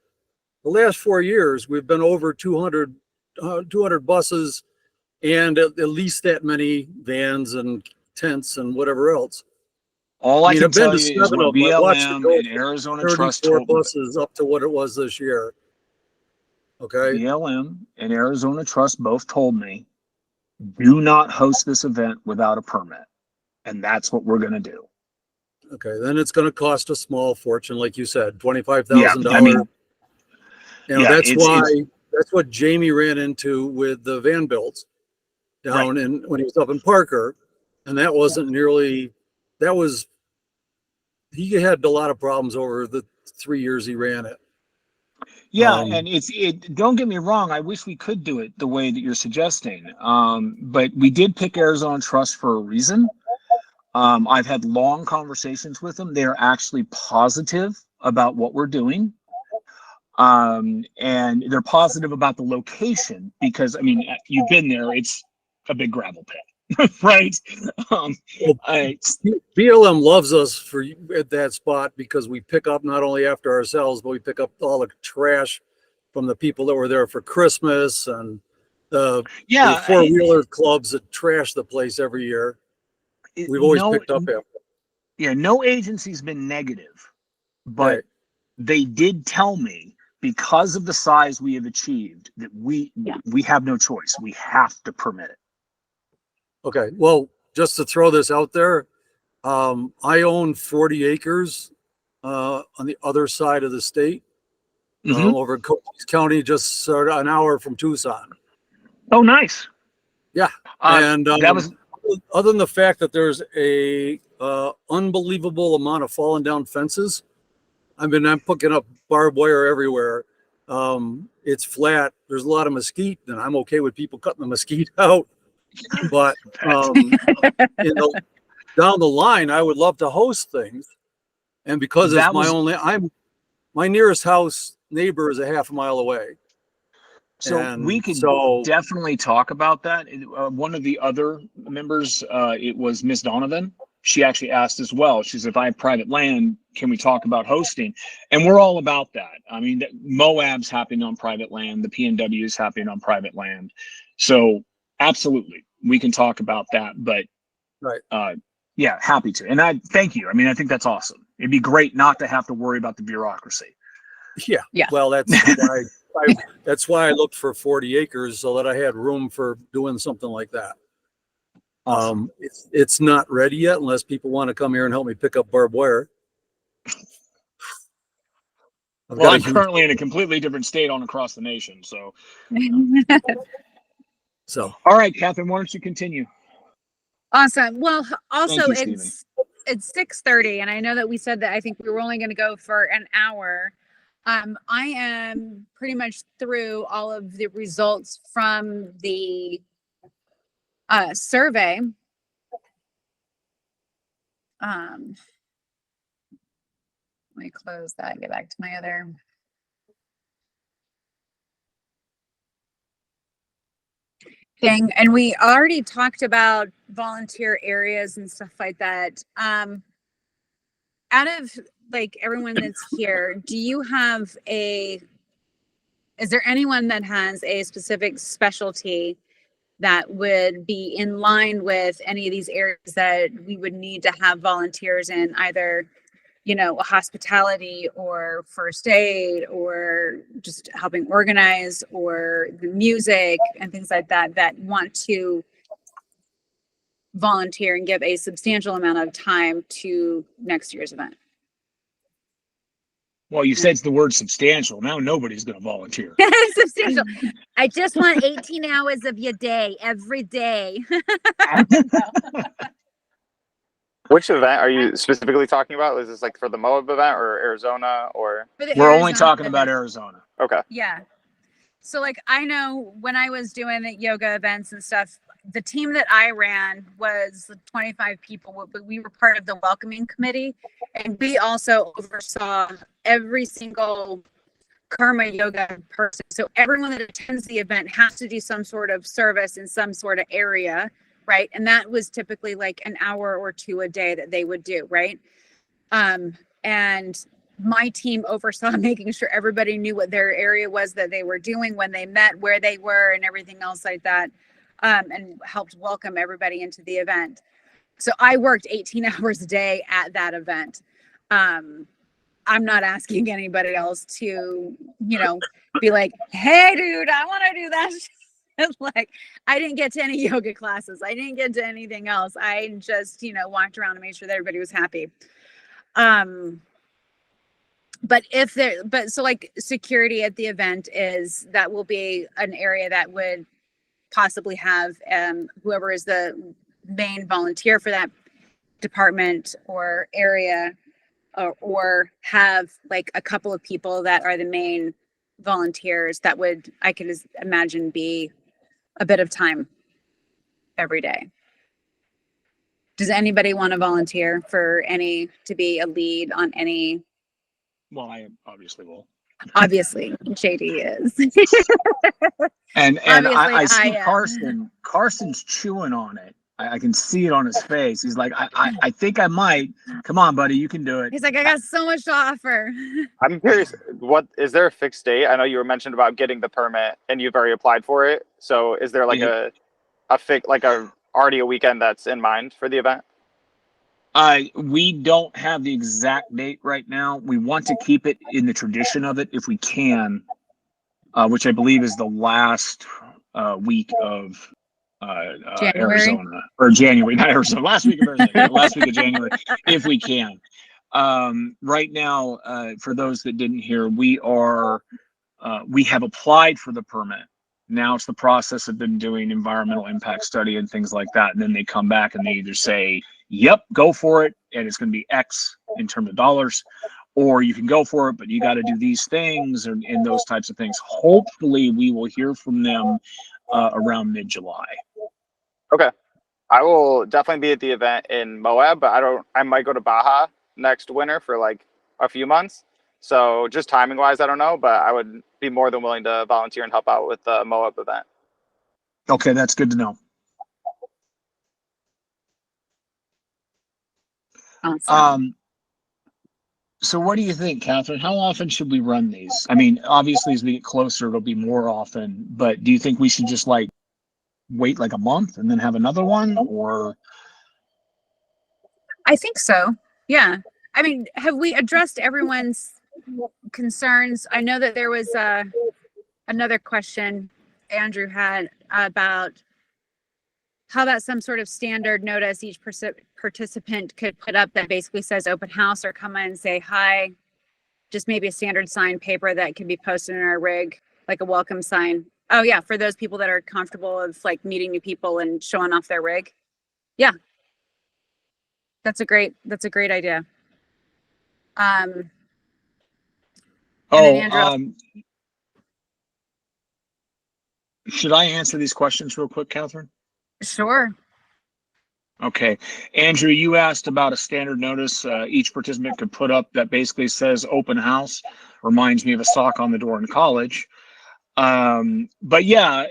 The last 4 years, we've been over 200 buses and at least that many vans and tents and whatever else. All I can tell to you is 7 what of them. I watched it BLM go and Arizona Trust 34 told me. buses up to what it was this year. Okay. BLM and Arizona Trust both told me, do not host this event without a permit. And that's what we're going to do. Okay. Then it's going to cost a small fortune, like you said, $25,000. Yeah, I mean, That's what Jamie ran into with the van builds down when he was up in Parker. And that wasn't nearly, he had a lot of problems over the 3 years he ran it. Yeah, and don't get me wrong, I wish we could do it the way that you're suggesting. But we did pick Arizona Trust for a reason. I've had long conversations with them. They're actually positive about what we're doing. And they're positive about the location because, I mean, you've been there, it's a big gravel pit, right? BLM loves us at that spot because we pick up not only after ourselves, but we pick up all the trash from the people that were there for Christmas and the four-wheeler clubs that trash the place every year. We've always picked up after. Yeah, no agency's been negative, but they did tell me because of the size we have achieved that we have no choice. We have to permit it. Okay, well, just to throw this out there, I own 40 acres on the other side of the state, over in Cochise County, just sort of an hour from Tucson. Oh, nice. Yeah, and that was other than the fact that there's a unbelievable amount of falling down fences. I'm picking up barbed wire everywhere. It's flat. There's a lot of mesquite, and I'm okay with people cutting the mesquite out. But down the line, I would love to host things, and because it's my nearest house neighbor is a half a mile away. So we could definitely talk about that. One of the other members, it was Miss Donovan. she actually asked as well. She said, if I have private land, can we talk about hosting? And we're all about that. I mean, Moab's happening on private land. The PNW is happening on private land. So absolutely, we can talk about that. But Right. yeah, happy to. And I thank you. I mean, I think that's awesome. It'd be great not to have to worry about the bureaucracy. Yeah. Yeah. Well, that's why I looked for 40 acres so that I had room for doing something like that. Awesome. It's not ready yet unless people want to come here and help me pick up barbed wire. Well, I'm currently in a completely different state on across the nation. So, all right, Catherine, why don't you continue? Awesome. Well, also Thank you, it's 6:30, and I know that we said that I think we were only going to go for an hour. I am pretty much through all of the results from the survey. Let me close that and get back to my other. Thing. And we already talked about volunteer areas and stuff like that. Out of like everyone that's here, do you have is there anyone that has a specific specialty that would be in line with any of these areas that we would need to have volunteers in, either, you know, hospitality or first aid or just helping organize or the music and things like that, that want to volunteer and give a substantial amount of time to next year's event? Well, you said the word substantial. Now nobody's going to volunteer. Substantial. I just want 18 hours of your day every day. Which event are you specifically talking about? Is this like for the Moab event or Arizona or? We're only talking about Arizona. Okay. Yeah. So like, I know when I was doing yoga events and stuff, the team that I ran was 25 people, but we were part of the welcoming committee. And we also oversaw every single karma yoga person. So everyone that attends the event has to do some sort of service in some sort of area, right? And that was typically like an hour or two a day that they would do, right? And my team oversaw making sure everybody knew what their area was that they were doing when they met, where they were, and everything else like that, and helped welcome everybody into the event. So I worked 18 hours a day at that event. I'm not asking anybody else to, you know, be like, hey, dude, I want to do that. Like, I didn't get to any yoga classes. I didn't get to anything else. I just, you know, walked around and made sure that everybody was happy. But so like security at the event that will be an area that would possibly have whoever is the main volunteer for that department or area, or have like a couple of people that are the main volunteers that would, I could imagine, be a bit of time every day. Does anybody want to volunteer to be a lead on any? Well, I obviously will. Obviously, JD is. and I see Carson. Carson's chewing on it. I can see it on his face. He's like, I think I might. Come on, buddy, you can do it. He's like, I got so much to offer. I'm curious, what is there a fixed date? I know you were mentioned about getting the permit and you've already applied for it. So is there like already a weekend that's in mind for the event? We don't have the exact date right now. We want to keep it in the tradition of it if we can, which I believe is the last week of Arizona, or January, not Arizona, last week of Arizona, last week of January, if we can. Right now, for those that didn't hear, we have applied for the permit. Now it's the process of them doing environmental impact study and things like that. And then they come back and they either say, yep, go for it, and it's going to be X in terms of dollars, or you can go for it, but you got to do these things and those types of things. Hopefully we will hear from them around mid-July. Okay. I will definitely be at the event in Moab, but I might go to Baja next winter for like a few months. So just timing wise, I don't know, but I would be more than willing to volunteer and help out with the Moab event. Okay, that's good to know. Awesome. So what do you think, Catherine? How often should we run these? I mean, obviously as we get closer, it'll be more often, but do you think we should just like wait like a month and then have another one, or? I think so. Yeah. I mean, have we addressed everyone's concerns? I know that there was another question Andrew had about how about some sort of standard notice each participant could put up that basically says open house or come in and say hi. Just maybe a standard sign paper that can be posted in our rig, like a welcome sign. Oh yeah, for those people that are comfortable of like meeting new people and showing off their rig. Yeah. That's a great idea. And then Andrew, Should I answer these questions real quick, Catherine? sure. Okay. Andrew, you asked about a standard notice each participant could put up that basically says open house. Reminds me of a sock on the door in college. But yeah,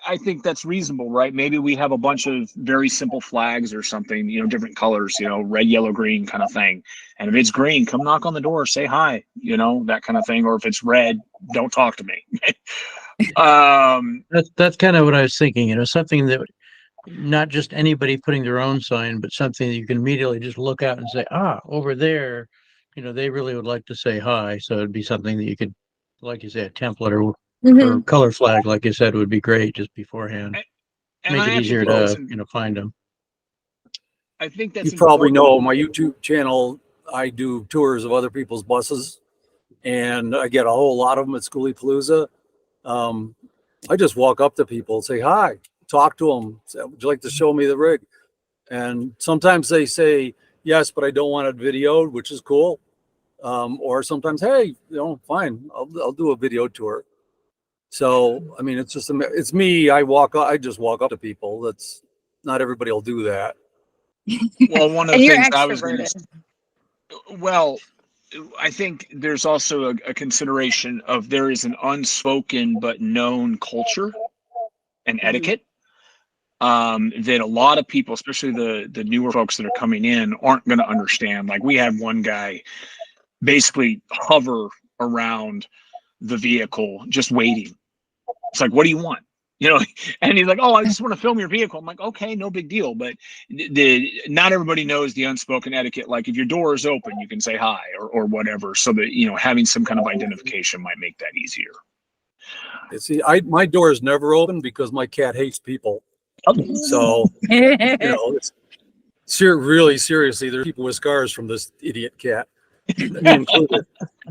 I think that's reasonable, right? Maybe we have a bunch of very simple flags or something, you know, different colors, you know, red, yellow, green kind of thing. And if it's green, come knock on the door, say hi, you know, that kind of thing. Or if it's red, don't talk to me. That's kind of what I was thinking, you know, something that not just anybody putting their own sign, but something that you can immediately just look out and say, ah, over there, you know, they really would like to say hi. So it'd be something that you could, like you say, a template or color flag, like you said, would be great just beforehand. And Make it easier to, you know, find them. I think that's You probably know my YouTube channel. I do tours of other people's buses, and I get a whole lot of them at Skooliepalooza. I just walk up to people, say hi, talk to them. Say, would you like to show me the rig? And sometimes they say yes, but I don't want it videoed, which is cool. Or sometimes, hey, you know, fine, I'll do a video tour. So I mean, it's me. I just walk up to people. That's not everybody will do that. Well, one of the things I was going to, well, I think there's also a consideration of there is an unspoken but known culture and etiquette that a lot of people, especially the newer folks that are coming in, aren't going to understand. Like we had one guy basically hover around the vehicle just waiting. It's like, what do you want? You know, and he's like, oh, I just want to film your vehicle. I'm like, okay, no big deal. But not everybody knows the unspoken etiquette. Like if your door is open, you can say hi or whatever. So that, you know, having some kind of identification might make that easier. See, my door is never open because my cat hates people. So, you know, really seriously, there's people with scars from this idiot cat, me included.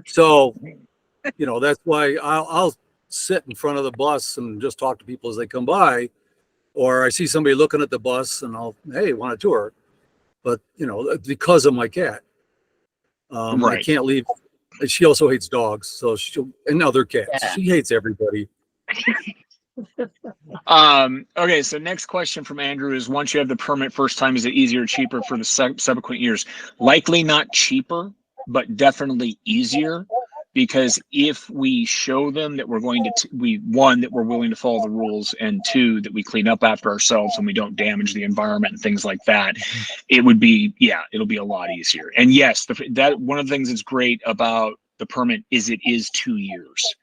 So, you know, that's why I'll sit in front of the bus and just talk to people as they come by, or I see somebody looking at the bus and hey, want a tour? But you know, because of my cat, right. I can't leave. She also hates dogs, so and other cats. Yeah. She hates everybody. Okay, so next question from Andrew is: once you have the permit first time, is it easier or cheaper for the subsequent years? Likely not cheaper, but definitely easier. Because if we show them that we're going to, one, that we're willing to follow the rules, and two, that we clean up after ourselves and we don't damage the environment and things like that, it would be, yeah, it'll be a lot easier. And yes, that one of the things that's great about the permit is it is 2 years.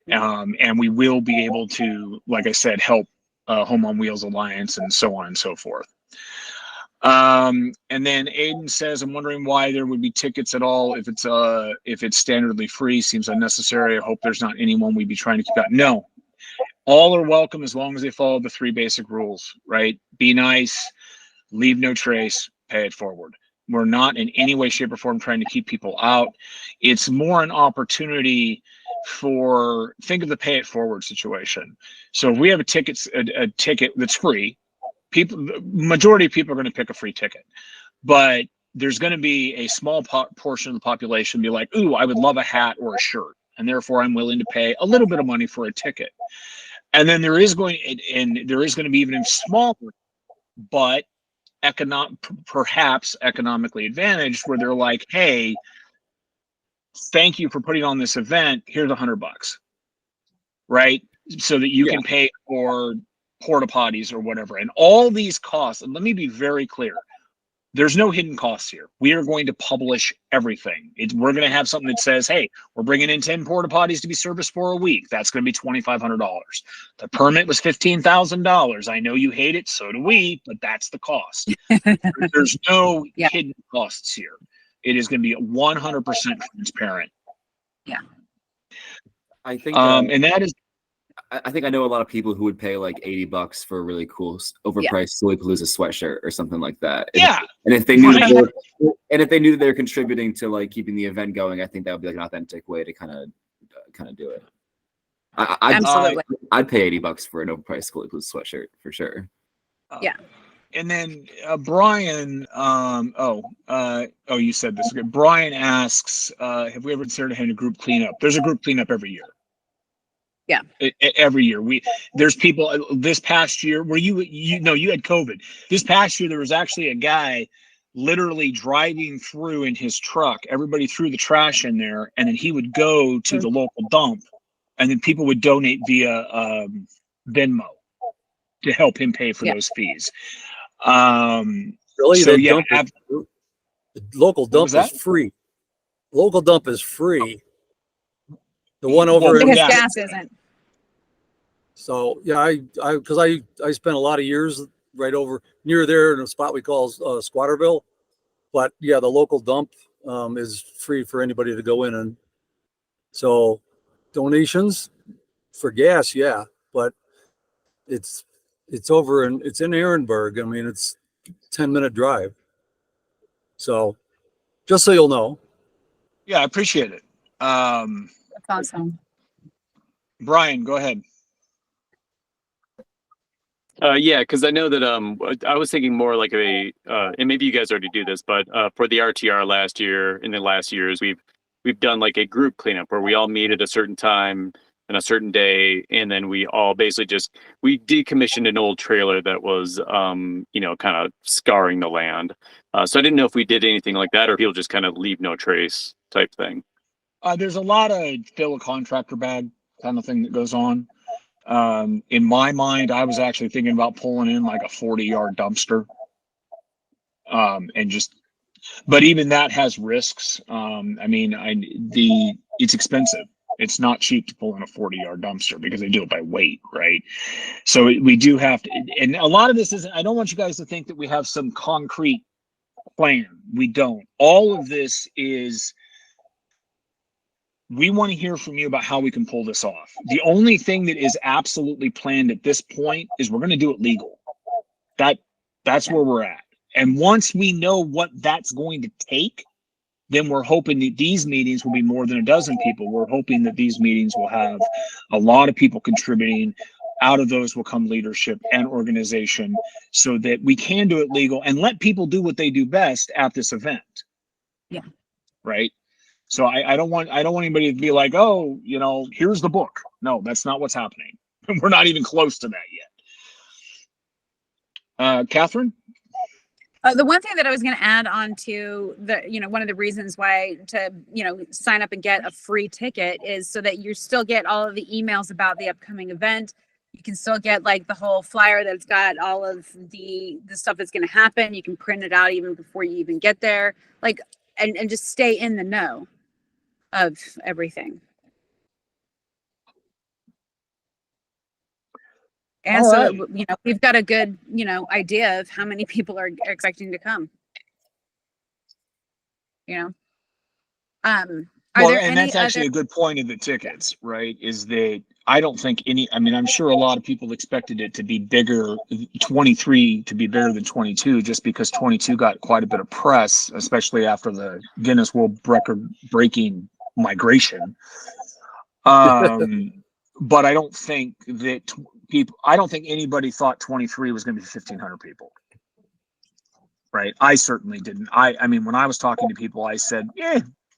And we will be able to, like I said, help Home on Wheels Alliance and so on and so forth. And then Aiden says, I'm wondering why there would be tickets at all if it's standardly free. Seems unnecessary. I hope there's not anyone we'd be trying to keep out. No, all are welcome as long as they follow the 3 basic rules, right? Be nice, leave no trace, pay it forward. We're not in any way, shape, or form trying to keep people out. It's more an opportunity for, think of the pay it forward situation. So if we have a ticket that's free, majority of people are going to pick a free ticket, but there's going to be a small portion of the population be like, ooh, I would love a hat or a shirt, and therefore I'm willing to pay a little bit of money for a ticket. And then there is going to be even smaller, but perhaps economically advantaged, where they're like, hey, thank you for putting on this event, here's $100, right? So that you can pay for porta potties or whatever. And all these costs, and let me be very clear, There's no hidden costs here. We are going to publish everything. We're going to have something that says, hey, we're bringing in 10 porta potties to be serviced for a week. That's going to be $2,500. The permit was $15,000. I know you hate it. So do we, but that's the cost. There's no hidden costs here. It is going to be 100% transparent. Yeah. I think, and that is, I think I know a lot of people who would pay like $80 for a really cool overpriced Skooliepalooza sweatshirt or something like that. And if they knew if they knew that they're contributing to like keeping the event going, I think that would be like an authentic way to kind of do it. Absolutely. I'd pay $80 for an overpriced Skooliepalooza sweatshirt for sure. Yeah. And then Brian, you said this. Brian asks, have we ever considered having a group cleanup? There's a group cleanup every year. Yeah. Every year there's people. This past year where you had COVID. This past year there was actually a guy literally driving through in his truck. Everybody threw the trash in there, and then he would go to the local dump, and then people would donate via Venmo to help him pay for those fees. Really? So The local dump is free. Local dump is free. The one over because gas isn't. So yeah, because I spent a lot of years right over near there in a spot we call Squatterville, but yeah, the local dump is free for anybody to go in, and so donations for gas, yeah, but it's over and it's in Ehrenberg. I mean, it's 10-minute drive. So just so you'll know. Yeah, I appreciate it. That's awesome. Brian, go ahead. Yeah, because I know that I was thinking more like and maybe you guys already do this, but for the RTR last year, in the last years, we've done like a group cleanup where we all meet at a certain time and a certain day, and then we all basically we decommissioned an old trailer that was kind of scarring the land. So I didn't know if we did anything like that, or people just kind of leave no trace type thing. There's a lot of fill a contractor bag kind of thing that goes on. In my mind, I was actually thinking about pulling in like a 40-yard dumpster. But even that has risks. It's expensive. It's not cheap to pull in a 40-yard dumpster because they do it by weight, right? So we do have to, and a lot of this isn't, I don't want you guys to think that we have some concrete plan. We don't. All of this is, we want to hear from you about how we can pull this off. The only thing that is absolutely planned at this point is we're going to do it legal. That's where we're at. And once we know what that's going to take, then we're hoping that these meetings will be more than a dozen people. We're hoping that these meetings will have a lot of people contributing. Out of those will come leadership and organization so that we can do it legal and let people do what they do best at this event. Yeah. Right. So I don't want anybody to be like, oh, here's the book. No, that's not what's happening. We're not even close to that yet. Catherine? The one thing that I was going to add on to one of the reasons why to, sign up and get a free ticket is so that you still get all of the emails about the upcoming event. You can still get like the whole flyer that's got all of the stuff that's going to happen. You can print it out even before you even get there, and just stay in the know of everything. And so that, we've got a good, idea of how many people are expecting to come. That's actually a good point of the tickets, right? Is that I don't think I'm sure a lot of people expected it to be bigger, 23 to be bigger than 22, just because 22 got quite a bit of press, especially after the Guinness World Record breaking migration. But I don't think that I don't think anybody thought 23 was going to be 1,500 people. Right. I certainly didn't. I mean, when I was talking to people, I said,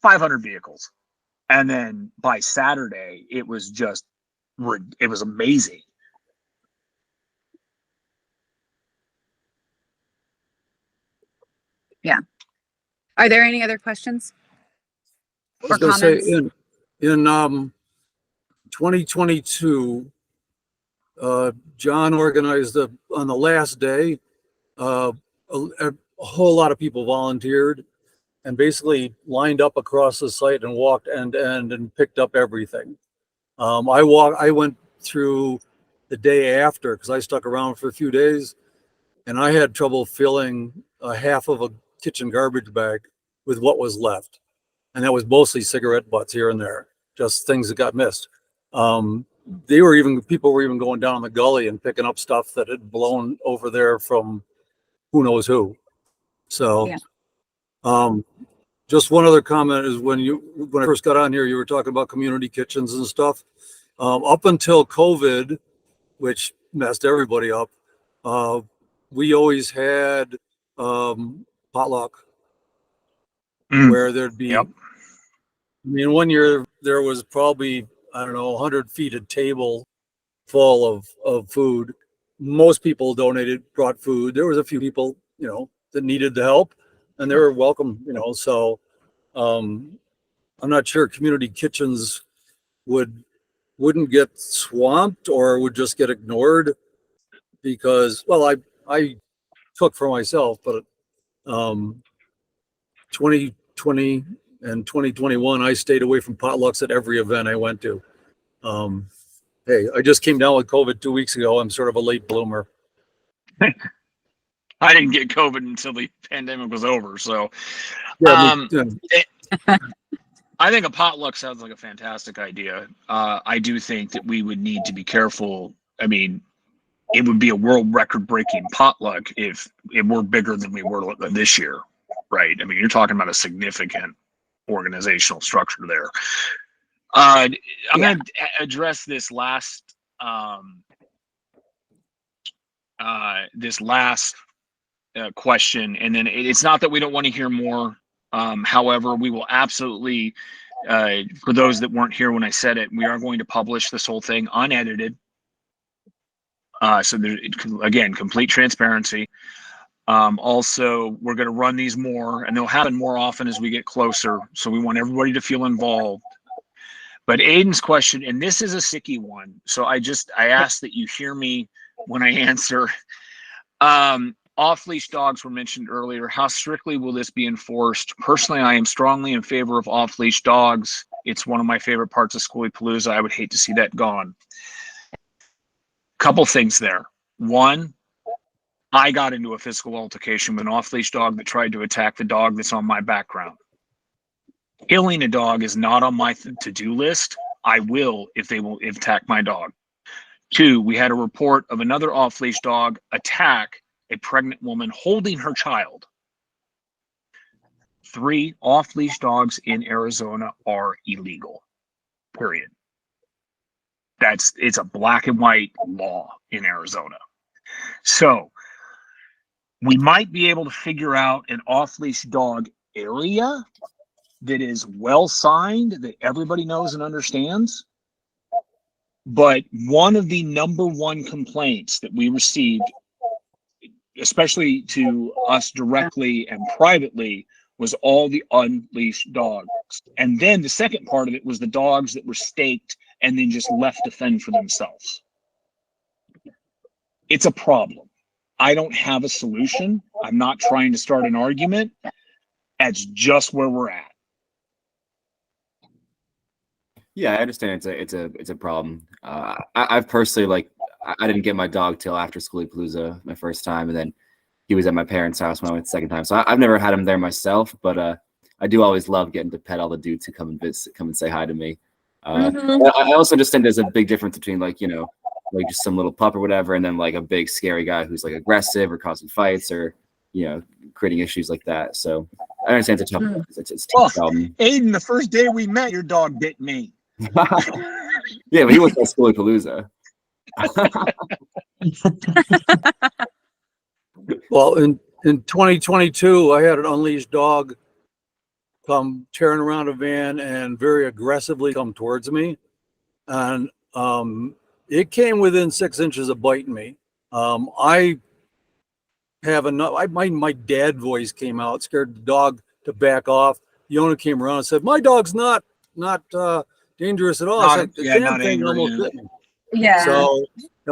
500 vehicles. And then by Saturday, it was amazing. Yeah. Are there any other questions or comments? Say in 2022, John organized on the last day, whole lot of people volunteered and basically lined up across the site and walked end to end and picked up everything. I went through the day after because I stuck around for a few days, and I had trouble filling a half of a kitchen garbage bag with what was left, and that was mostly cigarette butts here and there, just things that got missed. People were even going down the gully and picking up stuff that had blown over there from who knows who. So, Yeah. just one other comment is when I first got on here, you were talking about community kitchens and stuff. Up until COVID, which messed everybody up, we always had potluck where there'd be. Yep. I mean, one year there was probably, I don't know, 100 feet of table full of food. Most people brought food. There was a few people, that needed the help, and they were welcome, so I'm not sure community kitchens wouldn't get swamped or would just get ignored because, well, I took for myself, but 2020 and 2021, I stayed away from potlucks at every event I went to. Hey, I just came down with COVID 2 weeks ago. I'm sort of a late bloomer. I didn't get COVID until the pandemic was over. So Yeah, I think a potluck sounds like a fantastic idea. I do think that we would need to be careful. I mean, it would be a world record breaking potluck if it were bigger than we were this year, right? I mean, you're talking about a significant organizational structure there. I'm going to address this last question, and then it's not that we don't want to hear more. However, we will absolutely, for those that weren't here when I said it, we are going to publish this whole thing unedited. So there, again, complete transparency. Also, we're going to run these more, and they'll happen more often as we get closer. So we want everybody to feel involved. But Aiden's question, and this is a sticky one, so I ask that you hear me when I answer. Off-leash dogs were mentioned earlier. How strictly will this be enforced? Personally, I am strongly in favor of off-leash dogs. It's one of my favorite parts of Skooliepalooza. I would hate to see that gone. Couple things there. One, I got into a physical altercation with an off-leash dog that tried to attack the dog that's on my background. Killing a dog is not on my to-do list. I will if they will attack my dog. Two, we had a report of another off-leash dog attack a pregnant woman holding her child. Three, off-leash dogs in Arizona are illegal. Period. It's a black and white law in Arizona. So we might be able to figure out an off-leash dog area that is well signed, that everybody knows and understands. But one of the number one complaints that we received, especially to us directly and privately, was all the unleashed dogs. And then the second part of it was the dogs that were staked and then just left to fend for themselves. It's a problem. I don't have a solution. I'm not trying to start an argument. That's just where we're at. Yeah, I understand it's a problem. I've personally, I didn't get my dog till after Skooliepalooza my first time, and then he was at my parents' house when I went the second time. So I've never had him there myself, but I do always love getting to pet all the dudes who come and visit, come and say hi to me. I also just think there's a big difference between just some little pup or whatever, and then a big scary guy who's aggressive or causing fights or creating issues like that. So I understand it's a tough, it's a tough problem. Aiden, the first day we met, your dog bit me. Yeah, but he was at Skooliepalooza. Well, in 2022, I had an unleashed dog come tearing around a van and very aggressively come towards me. And it came within 6 inches of biting me. I have enough. My dad voice came out, scared the dog to back off. The owner came around and said, "My dog's not dangerous at all." I said, the damn thing almost bit me. Yeah. So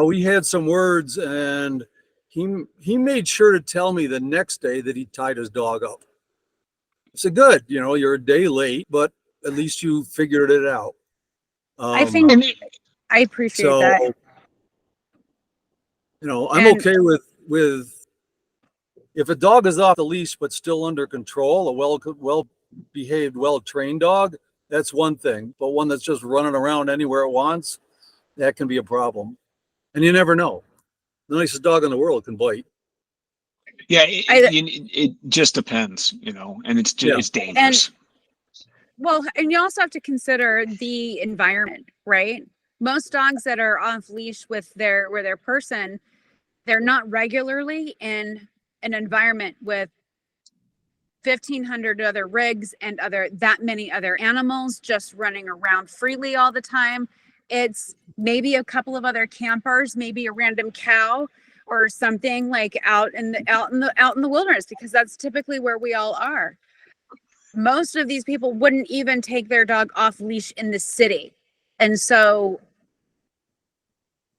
we had some words, and he made sure to tell me the next day that he tied his dog up. I said, good, you're a day late, but at least you figured it out. I think I appreciate that. I'm okay with if a dog is off the leash but still under control, a well behaved, well trained dog, that's one thing. But one that's just running around anywhere it wants, that can be a problem. And you never know. The nicest dog in the world can bite. Yeah, it just depends, and it's dangerous. And you also have to consider the environment, right? Most dogs that are off leash with their person, they're not regularly in an environment with 1,500 other rigs and that many other animals just running around freely all the time. It's maybe a couple of other campers, maybe a random cow or something like out in the wilderness, because that's typically where we all are. Most of these people wouldn't even take their dog off leash in the city. And so,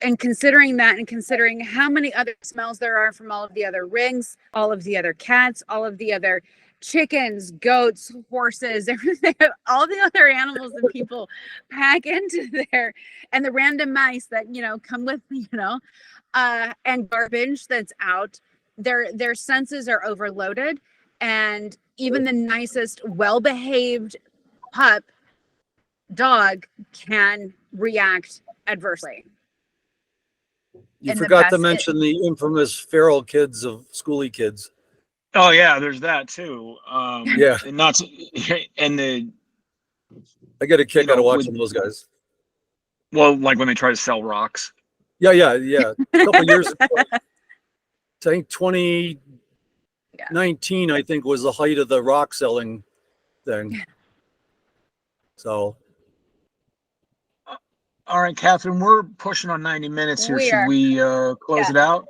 and considering that and considering how many other smells there are from all of the other rigs, all of the other cats, all of the other chickens, goats, horses, everything, all the other animals that people pack into there, and the random mice that, come with, and garbage that's out, their senses are overloaded. And even the nicest, well-behaved dog can react adversely. You forgot to mention the infamous feral kids of schoolie kids. Oh yeah, there's that too. Yeah, and I get a kick out of watching those guys. Well, like when they try to sell rocks. Yeah. A couple years ago, I think 2019, I think, was the height of the rock selling thing. So. All right, Catherine, we're pushing on 90 minutes here. Should we close it out?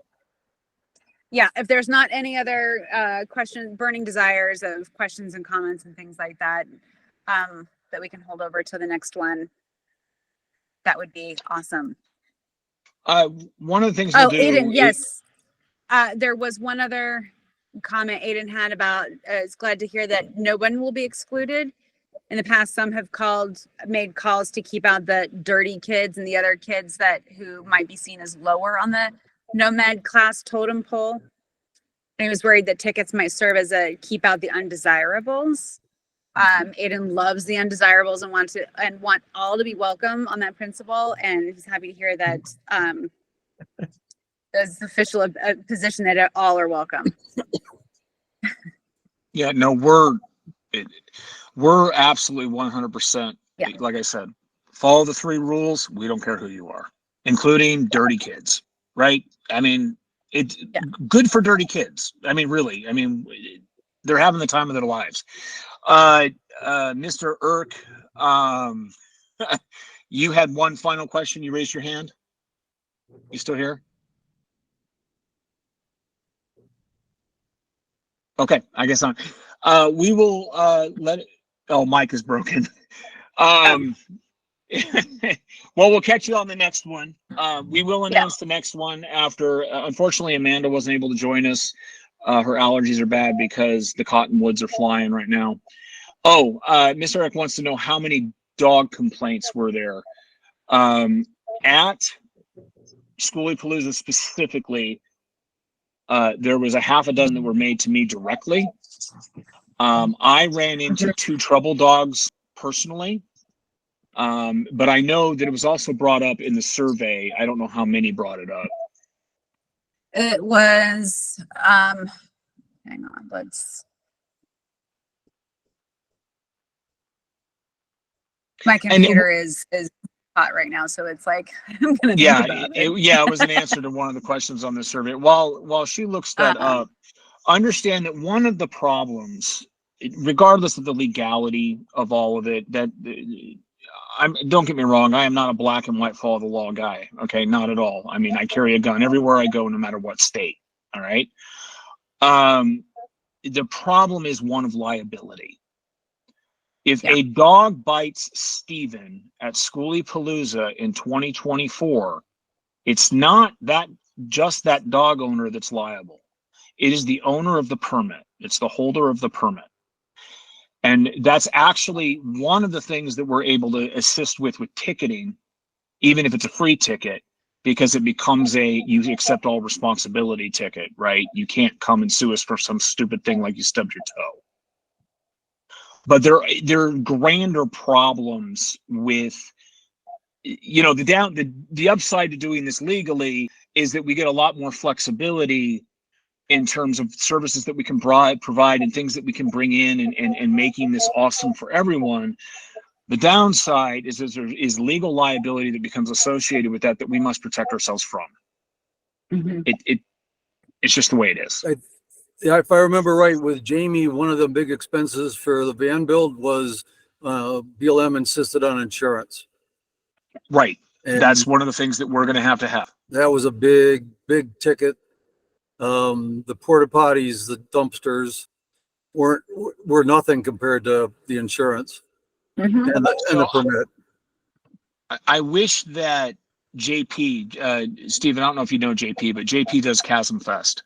Yeah, if there's not any other burning desires of questions and comments and things like that, that we can hold over to the next one, that would be awesome. One of the things we'll do Aiden, yes. There was one other comment Aiden had about, is glad to hear that no one will be excluded. In the past, some have made calls to keep out the dirty kids and the other kids who might be seen as lower on the Nomad class totem pole. And he was worried that tickets might serve as a keep out the undesirables. Aiden loves the undesirables and want all to be welcome on that principle. And he's happy to hear that there's official position that all are welcome. Yeah, no, we're absolutely 100%. Yeah. Like I said, follow the 3 rules. We don't care who you are, including dirty kids, right? I mean, it's good for dirty kids. I mean, really, they're having the time of their lives. Mr. Irk, you had one final question. You raised your hand. You still here? Okay, I guess not. We will let it. Oh, mic is broken. Well, we'll catch you on the next one. We will announce the next one after. Unfortunately, Amanda wasn't able to join us. Her allergies are bad because the cottonwoods are flying right now. Oh, Mr. Eric wants to know how many dog complaints were there at Skooliepalooza specifically. There was a half a dozen that were made to me directly. I ran into 2 trouble dogs personally, but I know that it was also brought up in the survey. I don't know how many brought it up. It was, hang on, my computer is hot right now, so it's like I'm gonna think about it. It was an answer to one of the questions on the survey. While she looks that up, understand that one of the problems, regardless of the legality of all of it, don't get me wrong, I am not a black and white follow the law guy. Okay, not at all. I mean, I carry a gun everywhere I go, no matter what state. All right. The problem is one of liability. If a dog bites Steven at Skooliepalooza in 2024, it's not that just that dog owner that's liable. It is the owner of the permit. It's the holder of the permit. And that's actually one of the things that we're able to assist with ticketing, even if it's a free ticket, because it becomes you accept all responsibility ticket, right? You can't come and sue us for some stupid thing like you stubbed your toe. But there are grander problems with, the upside to doing this legally is that we get a lot more flexibility in terms of services that we can provide and things that we can bring in and making this awesome for everyone. The downside is there is legal liability that becomes associated with that we must protect ourselves from. Mhm. It's just the way it is. Yeah, if I remember right, with Jamie, one of the big expenses for the van build was BLM insisted on insurance. Right. And that's one of the things that we're going to have. That was a big ticket. The porta potties, the dumpsters were nothing compared to the insurance Mhm. and the permit. I wish that JP, Stephen, I don't know if you know JP, but JP does Chasm Fest.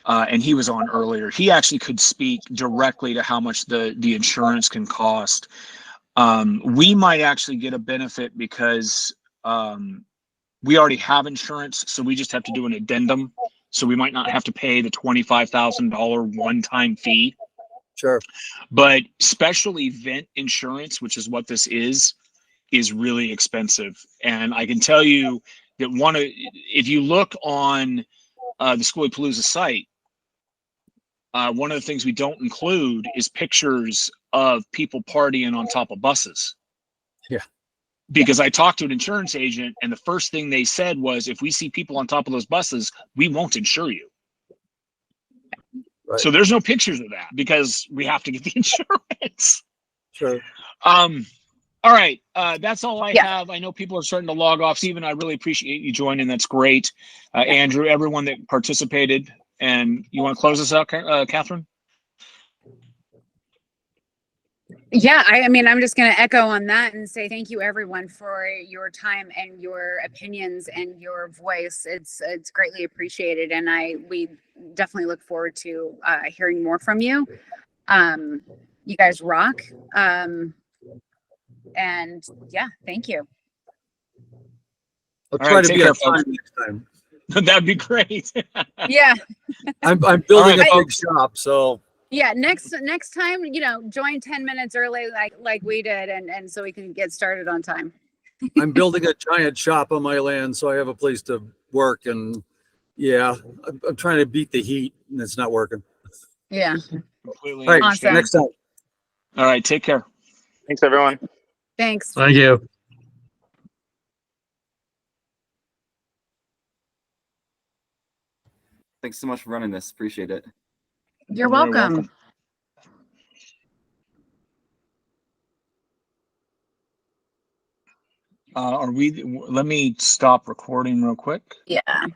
And he was on earlier. He actually could speak directly to how much the insurance can cost. We might actually get a benefit because we already have insurance, so we just have to do an addendum. So we might not have to pay the $25,000 one-time fee. Sure. But special event insurance, which is what this is really expensive. And I can tell you that if you look on the Skooliepalooza site, one of the things we don't include is pictures of people partying on top of buses. Yeah. Because I talked to an insurance agent, and the first thing they said was, if we see people on top of those buses, we won't insure you. Right. So there's no pictures of that because we have to get the insurance. Sure. All right. That's all I have. I know people are starting to log off. Stephen, I really appreciate you joining. That's great. Andrew, everyone that participated. And you want to close us out, Catherine? Yeah, I mean, I'm just going to echo on that and say thank you, everyone, for your time and your opinions and your voice. It's greatly appreciated, and we definitely look forward to hearing more from you. You guys rock, and yeah, thank you. I'll try to be on time next time. That'd be great. Yeah. I'm building a big shop, so. Yeah, next time, join 10 minutes early like we did, and so we can get started on time. I'm building a giant shop on my land, so I have a place to work, and yeah, I'm trying to beat the heat, and it's not working. Yeah. Completely. All right, awesome. Next time. All right, take care. Thanks, everyone. Thanks. Thank you. Thanks so much for running this. Appreciate it. You're very welcome. Let me stop recording real quick. Yeah.